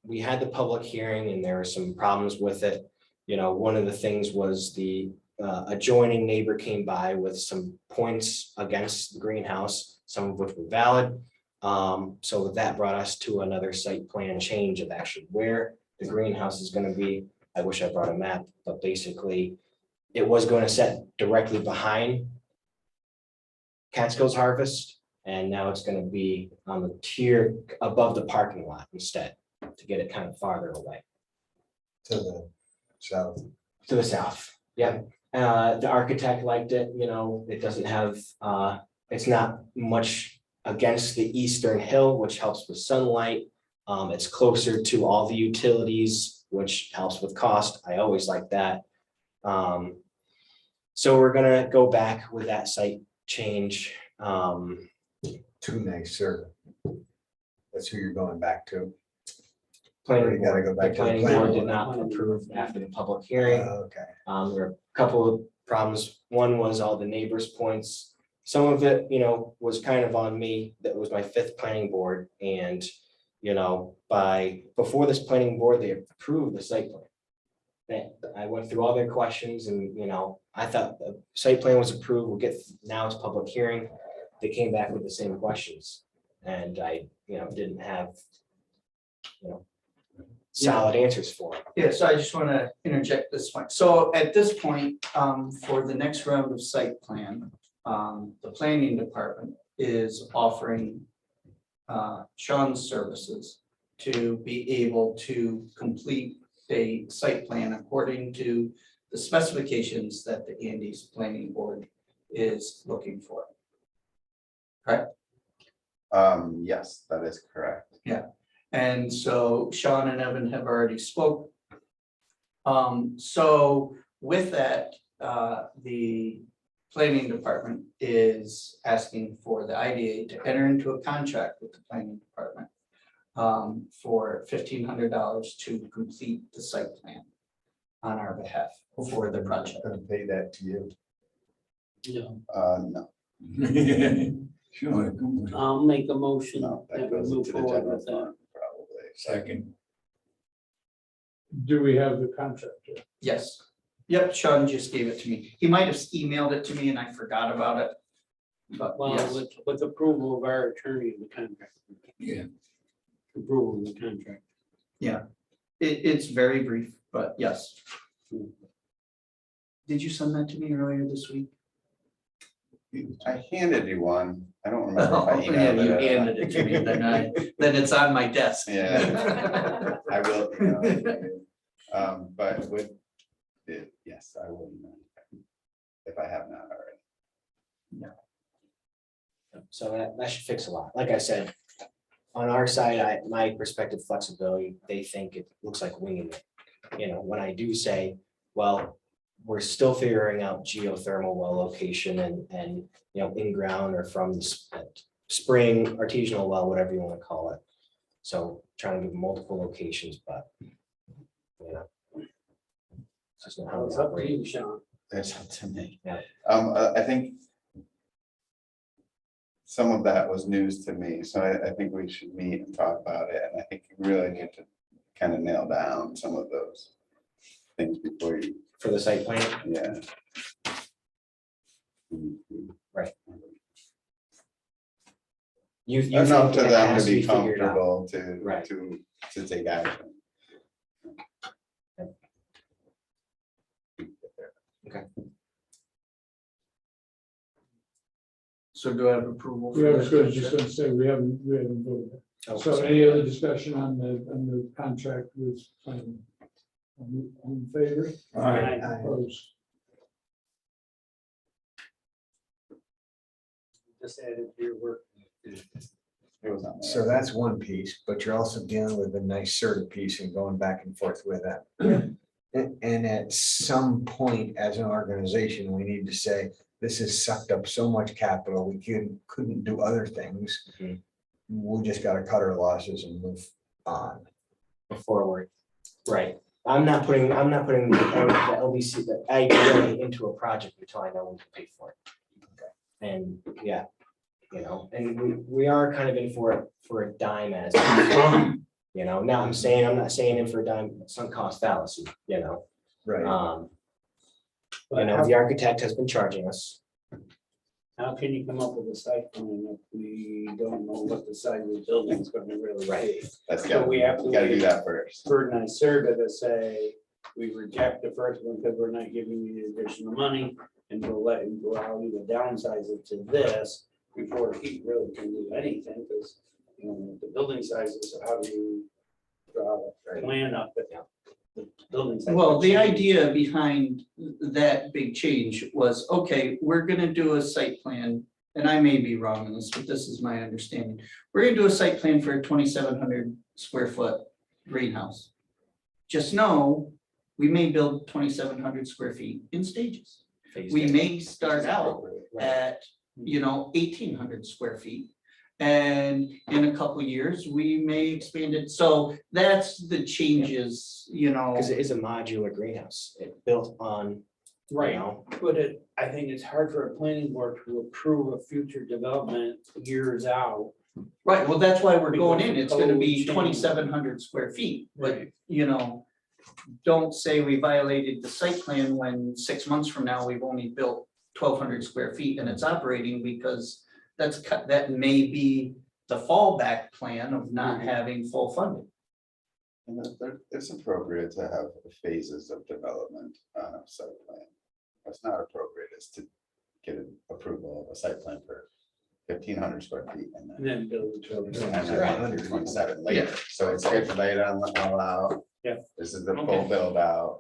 We had the public hearing and there were some problems with it. One of the things was the adjoining neighbor came by with some points against the greenhouse, some of which were valid. So that brought us to another site plan change of actually where the greenhouse is going to be. I wish I brought a map, but basically it was going to set directly behind Catskills Harvest, and now it's going to be on the tier above the parking lot instead, to get it kind of farther away. To the south. To the south, yeah. The architect liked it, it doesn't have, it's not much against the eastern hill, which helps with sunlight. It's closer to all the utilities, which helps with cost. I always like that. So we're gonna go back with that site change. Too nice, sir. That's who you're going back to. planning You gotta board, go the back to the planning planning board did board. not approve after the public hearing. Okay. There were a couple of problems. One was all the neighbors' points. Some of it, was kind of on me. That was my 5th planning board. And, before this planning board, they approved the site plan. I went through all their questions and, I thought the site plan was approved. Now it's public hearing. They came back with the same questions. And I, didn't have, solid answers for it. Yeah, so I just want to interject this one. So at this point, for the next round of site plan, the planning department is offering Sean's services to be able to complete a site plan according to the specifications that the Andes Planning Board is looking for. Yes, that is correct. And so Sean and Evan have already spoke. So with that, the planning department is asking for the IDA to enter into a contract with the planning department for $1,500 to complete the site plan on our behalf for the project. I'm gonna pay that to you. No. Sure. go ahead. I'll make a motion No, that that we goes move into the forward general with that. fund, probably. Second. Do we have the contract here? Yes. Yep, Sean just gave it to me. He might have emailed it to me and I forgot about it. But Well, yes, with approval of our attorney, the contract. Yeah. Approval of the contract. it's very brief, but yes. Did you send that to me earlier this week? I handed you one. I don't remember Oh, if I yeah, emailed you it. handed it to me, then it's on my desk. Yeah. I will, but with it, yes, I will. email you if I have not already. So that should fix a lot. Like I said, on our side, my perspective flexibility, they think it looks like winging it. When I do say, well, we're still figuring out geothermal well location and in ground or from the spring, artisanal well, whatever you want to call it. So trying to give multiple locations, but it's just not how It's we up to operate. you, Sean. That's up to me. Yeah. I think some of that was news to me, so I think we should meet and talk about it, and I think you really need to kind of nail down some of those things before you, For the site plan, yeah. you Enough think to it them has to be figured out. comfortable to, Right. to take action. So do I have approval? for Yeah, I was that just contract? gonna say, we haven't voted. Oh, So sorry. any other discussion on the contract with, in favor? Aye. Opposed? Just added to your work. It was on there. So that's one piece, but you're also dealing with a nice certain piece and going back and forth with that. And at some point, as an organization, we need to say, this has sucked up so much capital, we couldn't do other things. Mhm. We just gotta cut our losses and move on. Forward, right. I'm not putting the LBC, the IDA into a project until I know we can pay for it. And yeah, and we are kind of in for a dime as, now I'm not saying in for a dime, sunk cost fallacy, Right. The architect has been charging us. How can you come up with a site plan if we don't know what the size of the building is gonna really be? That's So got, we have to gotta do wait that first. for NYSERDA to say, we reject the first one because we're not giving you the additional money, and we'll allow you to downsize it to this before he really can do anything, because, the building sizes, how do you draw a plan up with the building size? Well, the idea behind that big change was, okay, we're gonna do a site plan, and I may be wrong on this, but this is my understanding. We're gonna do a site plan for a 2,700 square foot greenhouse. Just know, we may build 2,700 square feet in stages. phased We in. may start out Right. at, 1,800 square feet. And in a couple of years, we may expand it. So that's the changes, you know. Because it is a modular greenhouse, it built on, you know, But I think it's hard for a planning board to approve a future development years out. Right, well, that's why we're going in. It's gonna Code be change. 2,700 square feet, but, Right. you know, don't say we violated the site plan when 6 months from now, we've only built 1,200 square feet and it's operating, because that may be the fallback plan of not having full funding. And it's appropriate to have phases of development on a site plan. What's not appropriate is to get an approval of a site plan for 1,500 square feet and And then then build it to and a. then 127 later. So it's get laid on all out. Yeah. This is the full Okay. build out.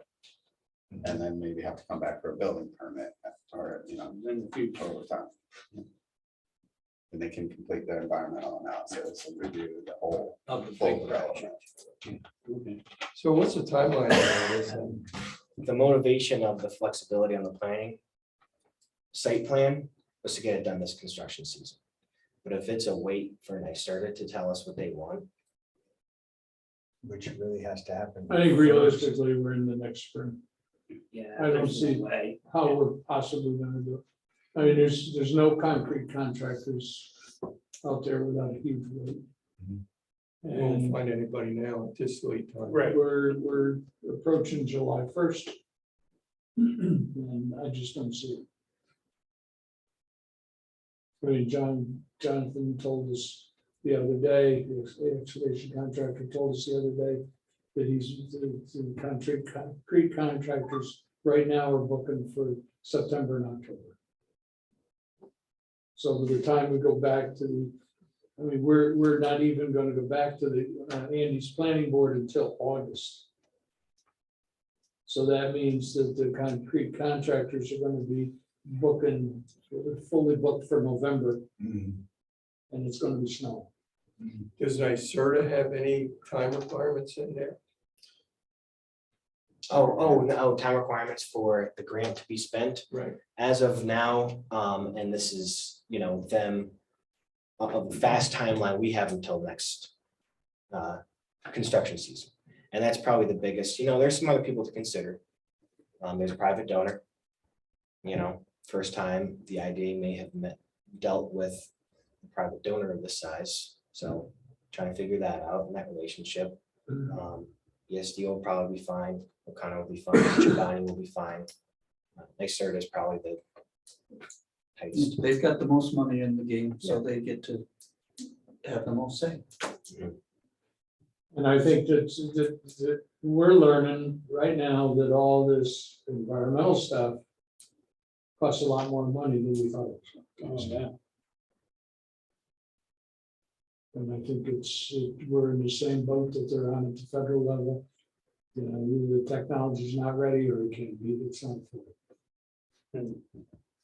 And then maybe have to come back for a building permit or, you know, In the future. over time. And they can complete their environmental analysis and review the whole Of the full big development. Okay. So what's the timeline on this? then? the motivation of the flexibility on the planning site plan was to get it done this construction season. But if it's a wait for NYSERDA to tell us what they want, Which really has to happen. I think realistically, we're in the next spring, Yeah. I don't there's no see- way. how we're possibly gonna do it. I mean, there's no concrete contractors out there without a huge weight. We won't And find anybody now at this late time. Right. we're approaching July 1st. And I just don't see it. I mean, Jonathan told us the other day, the excavation contractor told us the other day that the concrete contractors right now are booking for September and October. So by the time we go back to we're not even gonna go back to the Andy's planning board until August. So that means that the concrete contractors are gonna be booking, fully booked for November, and it's gonna be snow. Does NYSERDA have any time requirements in there? no, time requirements for the grant to be spent. Right. As of now, and this is, you know, them, a fast timeline, we have until next construction season. And that's probably the biggest, you know, there's some other people to consider. There's a private donor. You know, first time the IDA may have dealt with a private donor of this size, so trying to figure that out in that relationship. ESD will probably be fine, O'Connor will be fine, Chobani will be fine. NYSERDA is probably the tightest. They've got the most money in the game, so they get to have the most say. And I think that we're learning right now that all this environmental stuff costs a lot more money than we thought it was. And I think we're in the same boat that they're on at the federal level. You know, either the technology's not ready or it can't be, it's not. And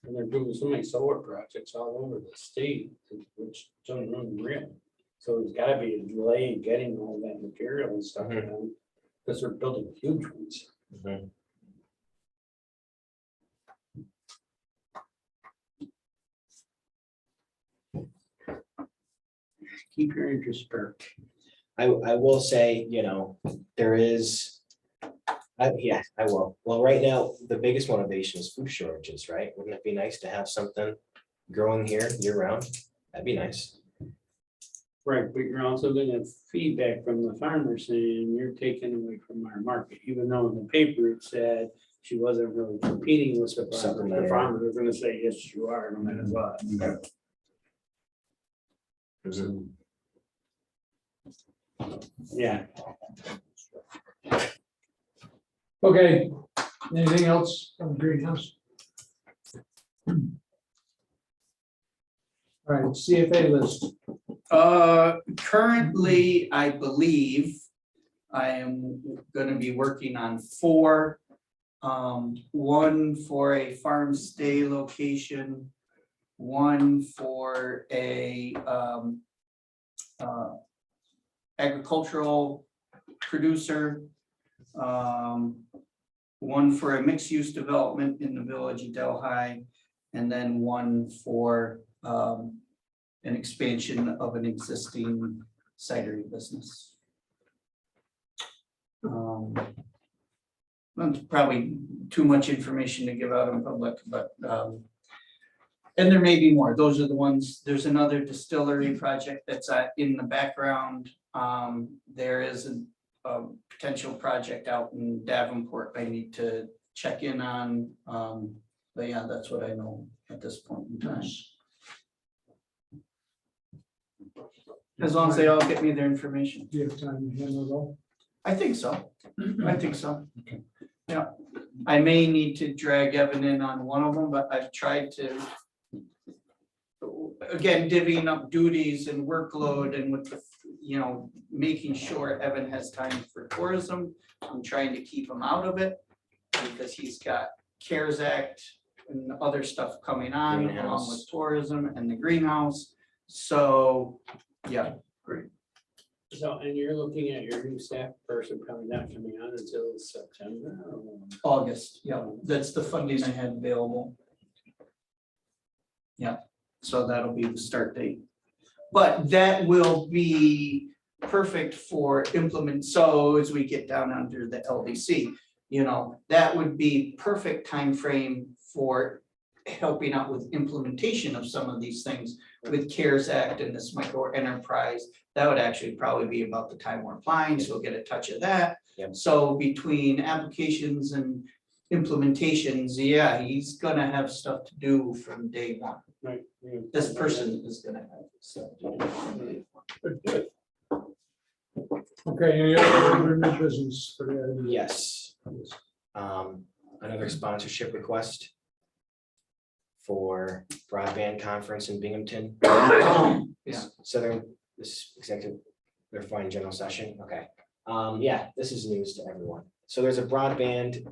they're doing so many solar projects all over the state, which is unreal. So there's gotta be a delay in getting all that material and stuff done, because they're building huge ones. Keep your interest perked. I will say, you know, there is. Yeah, I will. Well, right now, the biggest motivation is food shortages, right? Wouldn't it be nice to have something growing here year round? That'd be nice. Right, but you're also gonna have feedback from the farmers saying you're taking away from our market, even though in the paper it said she wasn't really competing with the farmers. The Supplementary. farmers are gonna say, yes, you are, no matter what. Yeah. Okay, anything else on greenhouse? All right, CFA list. Currently, I believe I am gonna be working on 4. One for a farm stay location, one for a agricultural producer, one for a mixed-use development in the village of Delhi, and then one for an expansion of an existing cidery business. That's probably too much information to give out in public, but, and there may be more. Those are the ones, there's another distillery project that's in the background. There is a potential project out in Davenport I need to check in on. But yeah, that's what I know at this point in time. As long as they all get me their information. Do you have time to handle it all? I think so. I think so. Yeah, I may need to drag Evan in on one of them, but I've tried to. Again, divvying up duties and workload and with the, making sure Evan has time for tourism. I'm trying to keep him out of it because he's got CARES Act and other stuff coming on along Greenhouse. with tourism and the greenhouse. So, yeah, great. So, and you're looking at your new staff person probably not coming on until September or? August, yeah, that's the funding I had available. Yeah, so that'll be the start date. But that will be perfect for implement, so as we get down under the LDC, that would be perfect time frame for helping out with implementation of some of these things with CARES Act and this micro enterprise. That would actually probably be about the time we're applying, so we'll get a touch of that. Yep. So between applications and implementations, yeah, he's gonna have stuff to do from day one. Right. This person is gonna have stuff to do from day one. Okay, any other new business for the? Yes. Another sponsorship request for broadband conference in Binghamton. Yeah. Southern, this executive, they're fine general session, okay. Yeah, this is news to everyone. So there's a broadband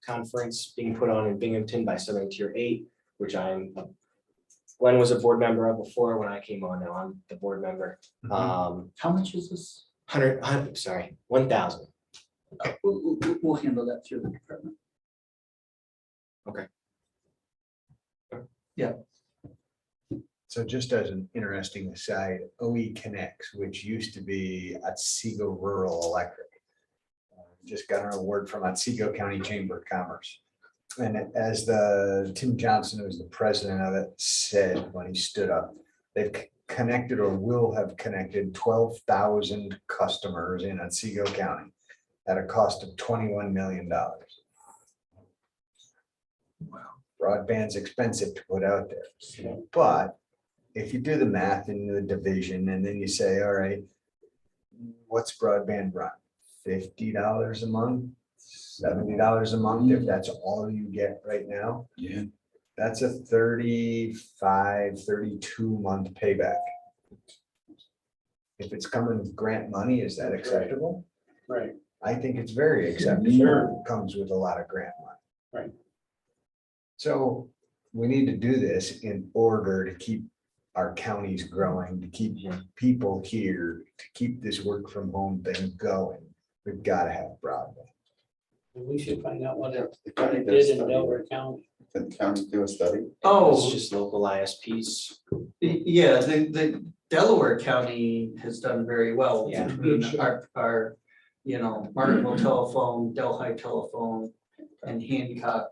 conference being put on in Binghamton by Southern Tier 8, which Glenn was a board member of before when I came on. Now I'm the board member. How much is this? 1,000. We'll handle that through the department. So just as an interesting aside, OE Connects, which used to be Otsego Rural Electric, just got an award from Otsego County Chamber of Commerce. And as Tim Johnson, who was the president of it, said when he stood up, they've connected or will have connected 12,000 customers in Otsego County at a cost of $21 million. Broadband's expensive to put out there, but if you do the math in the division and then you say, all right, what's broadband run? $50 a month, $70 a month, if that's all you get right now. Yeah. That's a 35, 32 month payback. If it's coming with grant money, is that acceptable? Right. I think it's very acceptable. Sure. It comes with a lot of grant money. Right. So we need to do this in order to keep our counties growing, to keep people here, to keep this work from home thing going. We've got to have broadband. We should find out what it The county did a did in study. Delaware County. Did the county do a study? It's Oh, just local ISPs. yeah, the Delaware County has done very well. Yeah. I mean, our, Martinville Telephone, Delhi Telephone, and Hancock,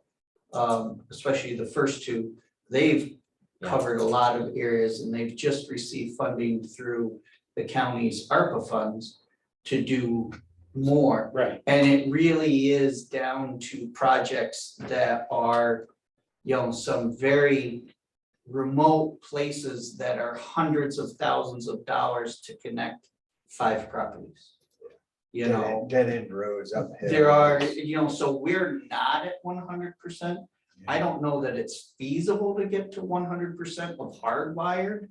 especially the first two, they've covered a lot of areas and they've just received funding through the county's ARPA funds to do more. Right. And it really is down to projects that are, some very remote places that are hundreds of thousands of dollars to connect 5 properties. Dead end roads uphill. There are, so we're not at 100%. I don't know that it's feasible to get to 100% of hardwired.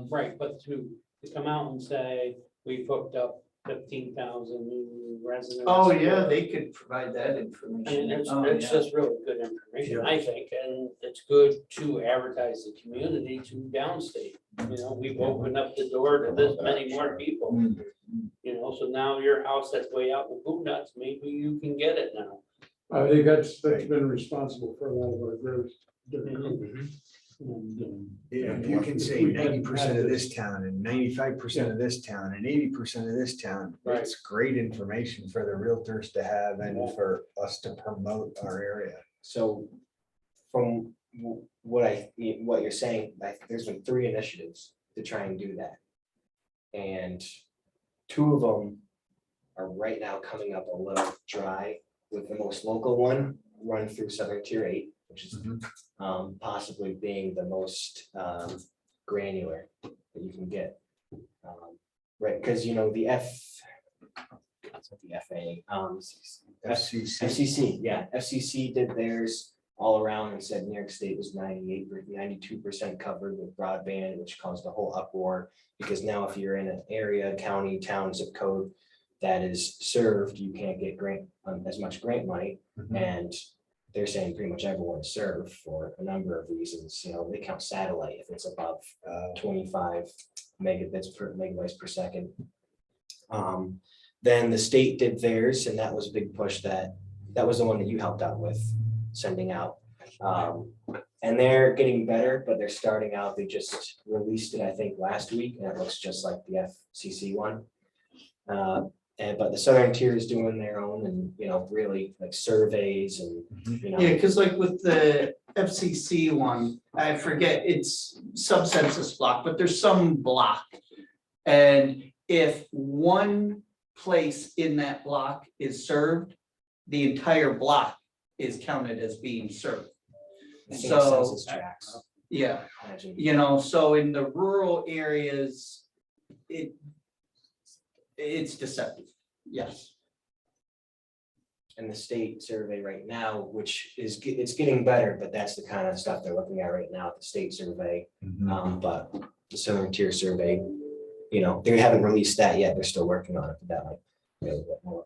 Right, but to come out and say, we hooked up 15,000 new residents. Oh, yeah, they could provide that I mean, information. it's Oh, it's yeah. just really good information, I think, and it's good to advertise the community to downstate. We've opened up the door to this many more people. So now your house that's way out in the boondocks, maybe you can get it now. I think that's been responsible for a lot of our growth. And, If you can if say we hadn't 90% had of this town and 95% of this town and 80% of this town, Right. it's great information for the realtors to have and for us to promote our area. So from what you're saying, there's been 3 initiatives to try and do that. And 2 of them are right now coming up a little dry, with the most local one run through Southern Tier 8, which is possibly being the most granular that you can get. Right, because the FCC. FCC, yeah, FCC did theirs all around and said New York State was 92% covered with broadband, which caused a whole uproar. Because now if you're in an area, county, town, zip code that is served, you can't get as much grant money. And they're saying pretty much everyone's served for a number of reasons. They count satellite if it's above 25 megabytes per second. Then the state did theirs, and that was a big push that was the one that you helped out with sending out. And they're getting better, but they're starting out. They just released it, I think, last week, and it looks just like the FCC one. But the Southern Tier is doing their own, and really like surveys and Yeah, because like with the FCC one, I forget, it's sub-census block, but there's some block. And if one place in that block is served, the entire block is counted as being served. I think it So, census tracts. yeah, Imagine. so in the rural areas, it's deceptive, yes. And the state survey right now, which is, it's getting better, but that's the kind of stuff they're looking at right now, the state survey. But the Southern Tier survey, they haven't released that yet. They're still working on it, but that might be a little bit more.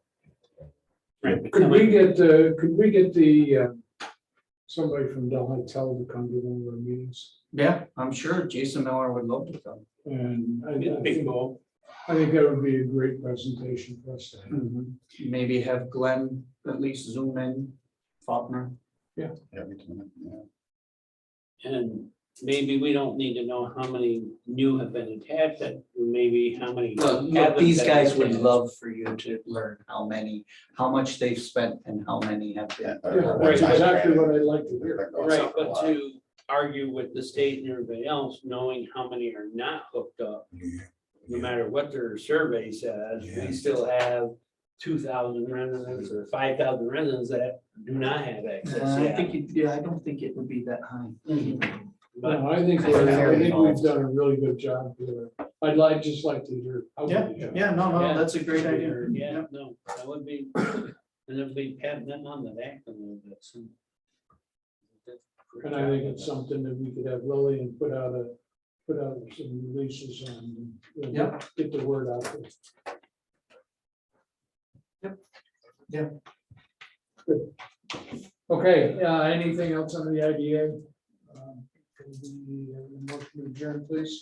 Right. could we get the, somebody from Delaware to come to one of our meetings? Yeah, I'm sure Jason Miller would love to come. And I Big think, goal. I think that would be a great presentation for us to have. Maybe have Glenn at least zoom in, Faulkner. Yeah, we can, yeah. And maybe we don't need to know how many new have been attached, but maybe how many. Look, haven't these been guys would attached. love for you to learn how much they've spent and how many have been. Yeah, right, exactly what I'd like to hear. Right, but to argue with the state and everybody else, knowing how many are not hooked up, no matter what their survey says, we still have 2,000 residents or 5,000 residents that do not have access I yet. think, I don't think it would be that high. But No, I think we've done a really good job here. I'd just like to hear. how good the job. No, that's a great idea. yeah, no, that would be, and it'd be patting them on the back a little bit. So. And I think it's something that we could have Lillian put out some releases on, get the word out there. Yeah. Good. Okay, anything else on the IDA? Can we have a motion to adjourn, please?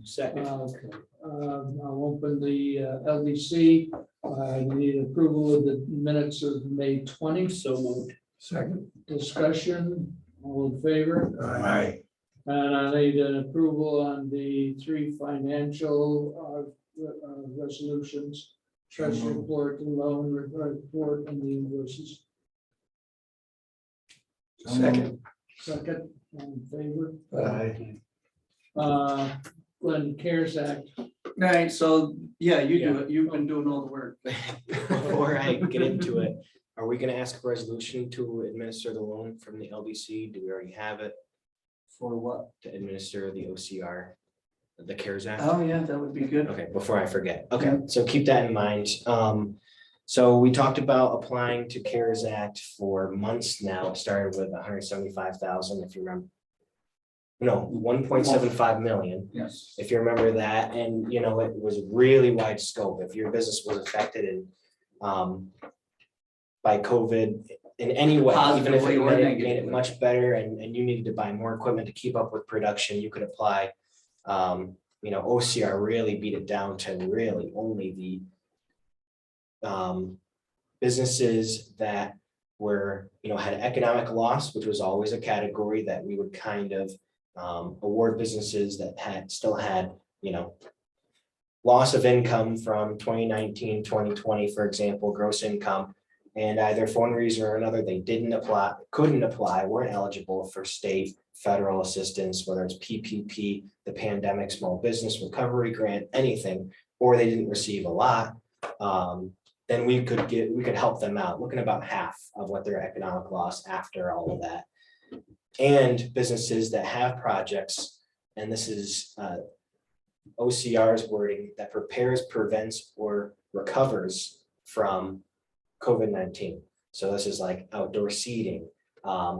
Second. Okay, I'll open the LDC. I need approval of the minutes of May 20. So moved. Second. Discussion, all in favor? Aye. And I need an approval on the 3 financial resolutions. Treasury report, the loan report, and the invoices. Second. Second, all in favor? Aye. Glenn, CARES Act. Right, so, yeah, you do it, you've been doing all the work. Before I get into it, are we gonna ask a resolution to administer the loan from the LDC? Do we already have it For what? to administer the OCR, the CARES Act? Oh, yeah, that would be good. Okay, before I forget. Okay, so keep that in mind. So we talked about applying to CARES Act for months now. It started with 175,000, if you remember. No, 1.75 million. Yes. If you remember that, and it was really wide scope. If your business was affected in by COVID in any way, even if Positively it or made it negatively. much better and you needed to buy more equipment to keep up with production, you could apply. OCR really beat it down to really only the businesses that were, had economic loss, which was always a category that we would kind of award businesses that still had, loss of income from 2019, 2020, for example, gross income. And either for one reason or another, they couldn't apply, weren't eligible for state, federal assistance, whether it's PPP, the Pandemic Small Business Recovery Grant, anything, or they didn't receive a lot. Then we could help them out, looking about half of what their economic loss after all of that. And businesses that have projects, and this is OCR's wording, that prepares, prevents, or recovers from COVID-19. So this is like outdoor seating,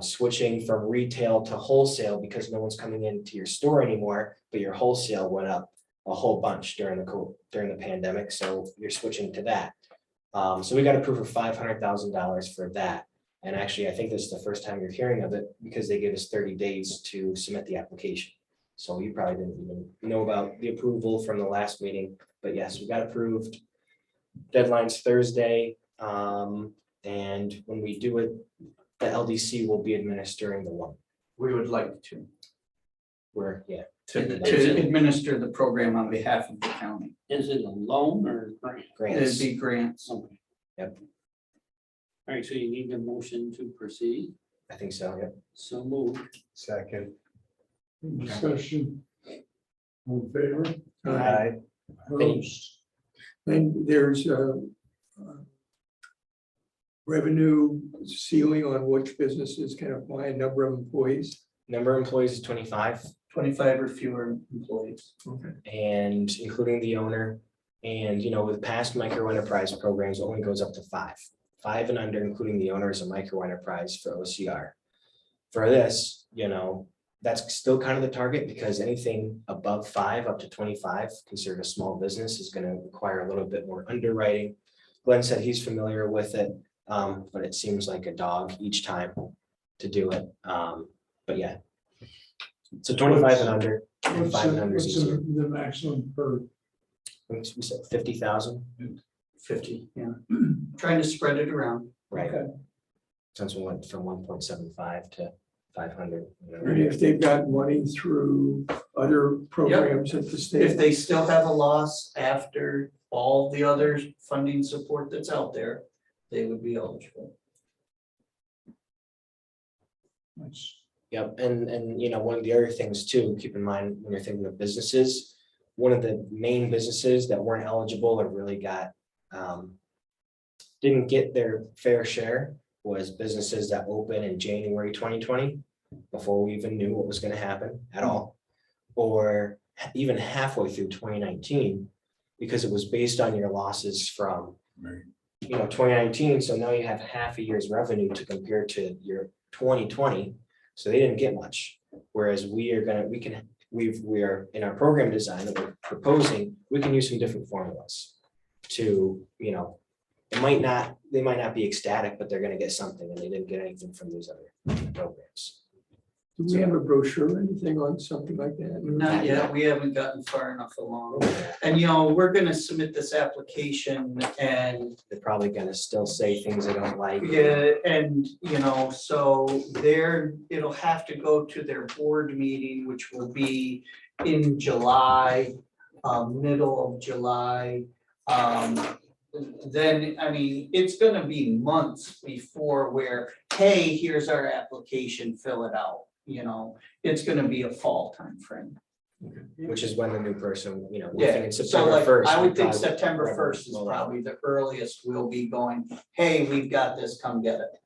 switching from retail to wholesale because no one's coming into your store anymore, but your wholesale went up a whole bunch during the pandemic. So you're switching to that. So we got approved for $500,000 for that. And actually, I think this is the first time you're hearing of it because they gave us 30 days to submit the application. So you probably didn't even know about the approval from the last meeting, but yes, we got approved. Deadline's Thursday. And when we do it, the LDC will be administering the loan. We would like to To administer the program on behalf of the county. Is it a loan or a grant? It'd grants. be grants. Okay. Yep. All right, so you need a motion to proceed, I think so, yep. so moved. Second. Discussion. All in favor? Aye. Opposed? And there's a revenue ceiling on which businesses can apply, a number of employees. Number of employees is 25, 25 or fewer employees. and including the owner. And, with past micro enterprise programs, it only goes up to 5. 5 and under, including the owner, is a micro enterprise for OCR. For this, that's still kind of the target because anything above 5 up to 25 considered a small business is going to require a little bit more underwriting. Glenn said he's familiar with it, but it seems like a dog each time to do it. But yeah. So 25 and under, and 5 and under is What's easier. the maximum per? We said 50,000, 50, yeah. Trying to spread it around. right? Okay. Since we went from 1.75 to 500. And if they've got money through other programs at the If state. they still have a loss after all the other funding support that's out there, they would be eligible. Nice. Yep, and one of the other things too, keep in mind when you're thinking of businesses, one of the main businesses that weren't eligible or really didn't get their fair share was businesses that opened in January 2020, before we even knew what was going to happen at all, or even halfway through 2019, because it was based on your losses from 2019. So now you have half a year's revenue to compare to your 2020. So they didn't get much. Whereas we are in our program design that we're proposing, we can use some different formulas to, they might not be ecstatic, but they're going to get something, and they didn't get anything from these other programs. Do we have a brochure or anything on something like that? Not yet, we haven't gotten far enough along. And we're gonna submit this application and They're probably going to still say things they don't like. yeah, and so it'll have to go to their board meeting, which will be in July, middle of July. Then, it's gonna be months before where, hey, here's our application, fill it out. It's gonna be a fall timeframe. Which is when the new person, we're Yeah, thinking so September like, 1st. I would think probably- September 1st is probably the earliest we'll be going, hey, we've got this, come get it.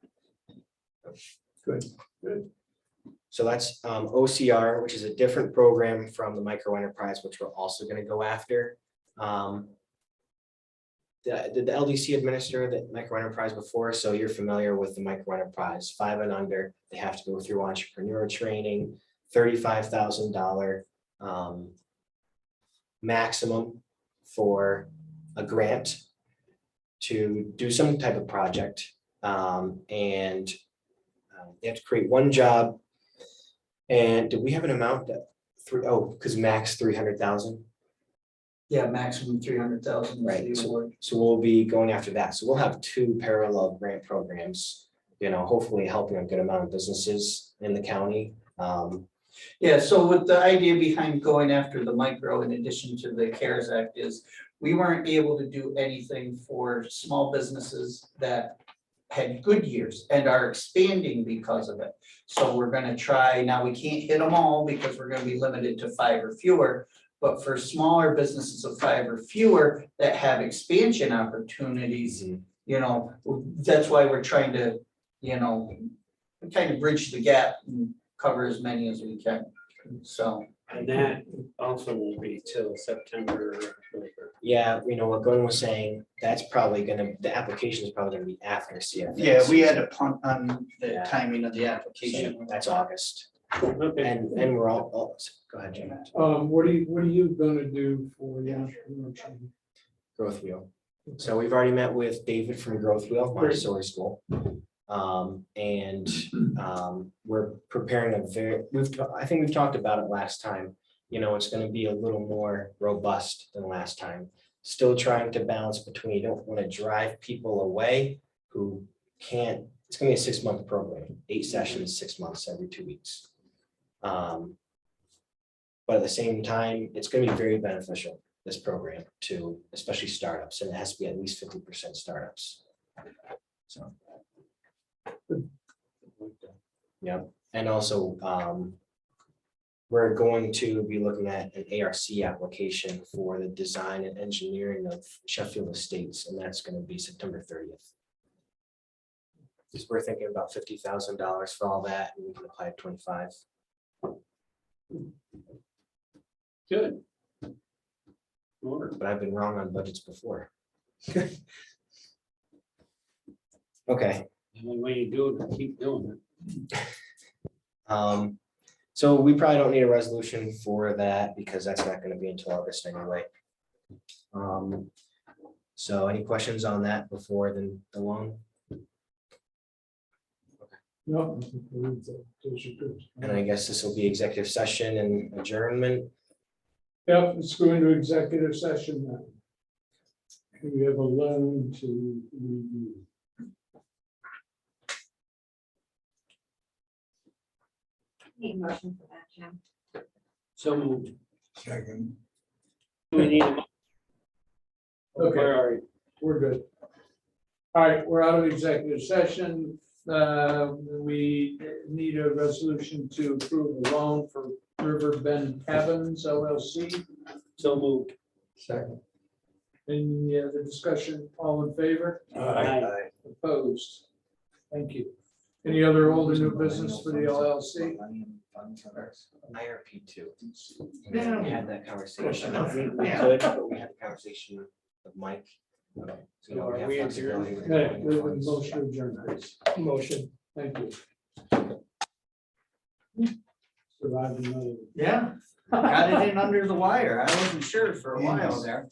So that's OCR, which is a different program from the micro enterprise, which we're also going to go after. Did the LDC administer the micro enterprise before? So you're familiar with the micro enterprise, 5 and under, they have to go through entrepreneur training, $35,000 maximum for a grant to do some type of project. And they have to create one job. And do we have an amount that because max 300,000? Yeah, maximum 300,000 Right, is the award. So we'll be going after that. So we'll have 2 parallel grant programs, hopefully helping a good amount of businesses in the county. Yeah, so with the idea behind going after the micro in addition to the CARES Act is we weren't able to do anything for small businesses that had good years and are expanding because of it. So we're gonna try, now we can't hit them all because we're gonna be limited to 5 or fewer. But for smaller businesses of 5 or fewer that have expansion opportunities, you know, that's why we're trying to, you know, kind of bridge the gap and cover as many as we can, so. And that also won't be till September. October. Yeah, you know what Glenn was saying, that's probably gonna, the application is probably gonna be after CFA. Yeah, we had to punt on the Yeah. timing of the So application. that's August, Okay. and we're all, go ahead, Jim. What are you gonna do for the entrepreneurship? Growth Wheel. So we've already met with David from Growth Wheel, Great. Montessori School. We're preparing I think we've talked about it last time. You know, it's gonna be a little more robust than last time. Still trying to balance between, you don't wanna drive people away who can't, it's gonna be a 6-month program, 8 sessions, 6 months, every 2 weeks. But at the same time, it's gonna be very beneficial, this program, to especially startups, and it has to be at least 50% startups. So. Yeah, and also, we're going to be looking at an ARC application for the design and engineering of Sheffield Estates, and that's gonna be September 30th. Because we're thinking about $50,000 for all that, and we can apply at 25. Good. Or But I've been wrong on budgets before. Okay, the only way you do it, is keep doing it. so we probably don't need a resolution for that because that's not gonna be until August anyway. So any questions on that before the loan? No. I think those are good. And I guess this will be executive session and adjournment. Yep, let's go into executive session now. We have a loan to review. Need a motion for that, Jim. So moved. Second. Do we need a? Okay. Where are you? We're good. All right, we're out of executive session. We need a resolution to approve a loan for River Bend Cabins LLC. So moved. Second. Any other discussion? All in favor? Aye. Opposed? Thank you. Any other old or new business for the LLC? IRP two. Yeah. We had that conversation. Yeah. We could, but we had the conversation with Mike. So, you know, Are have we flexibility with Okay, the we have a funds. motion to adjourn, please. Motion. Thank you. Survived another. Yeah, got it in under the wire. I wasn't sure for a while there.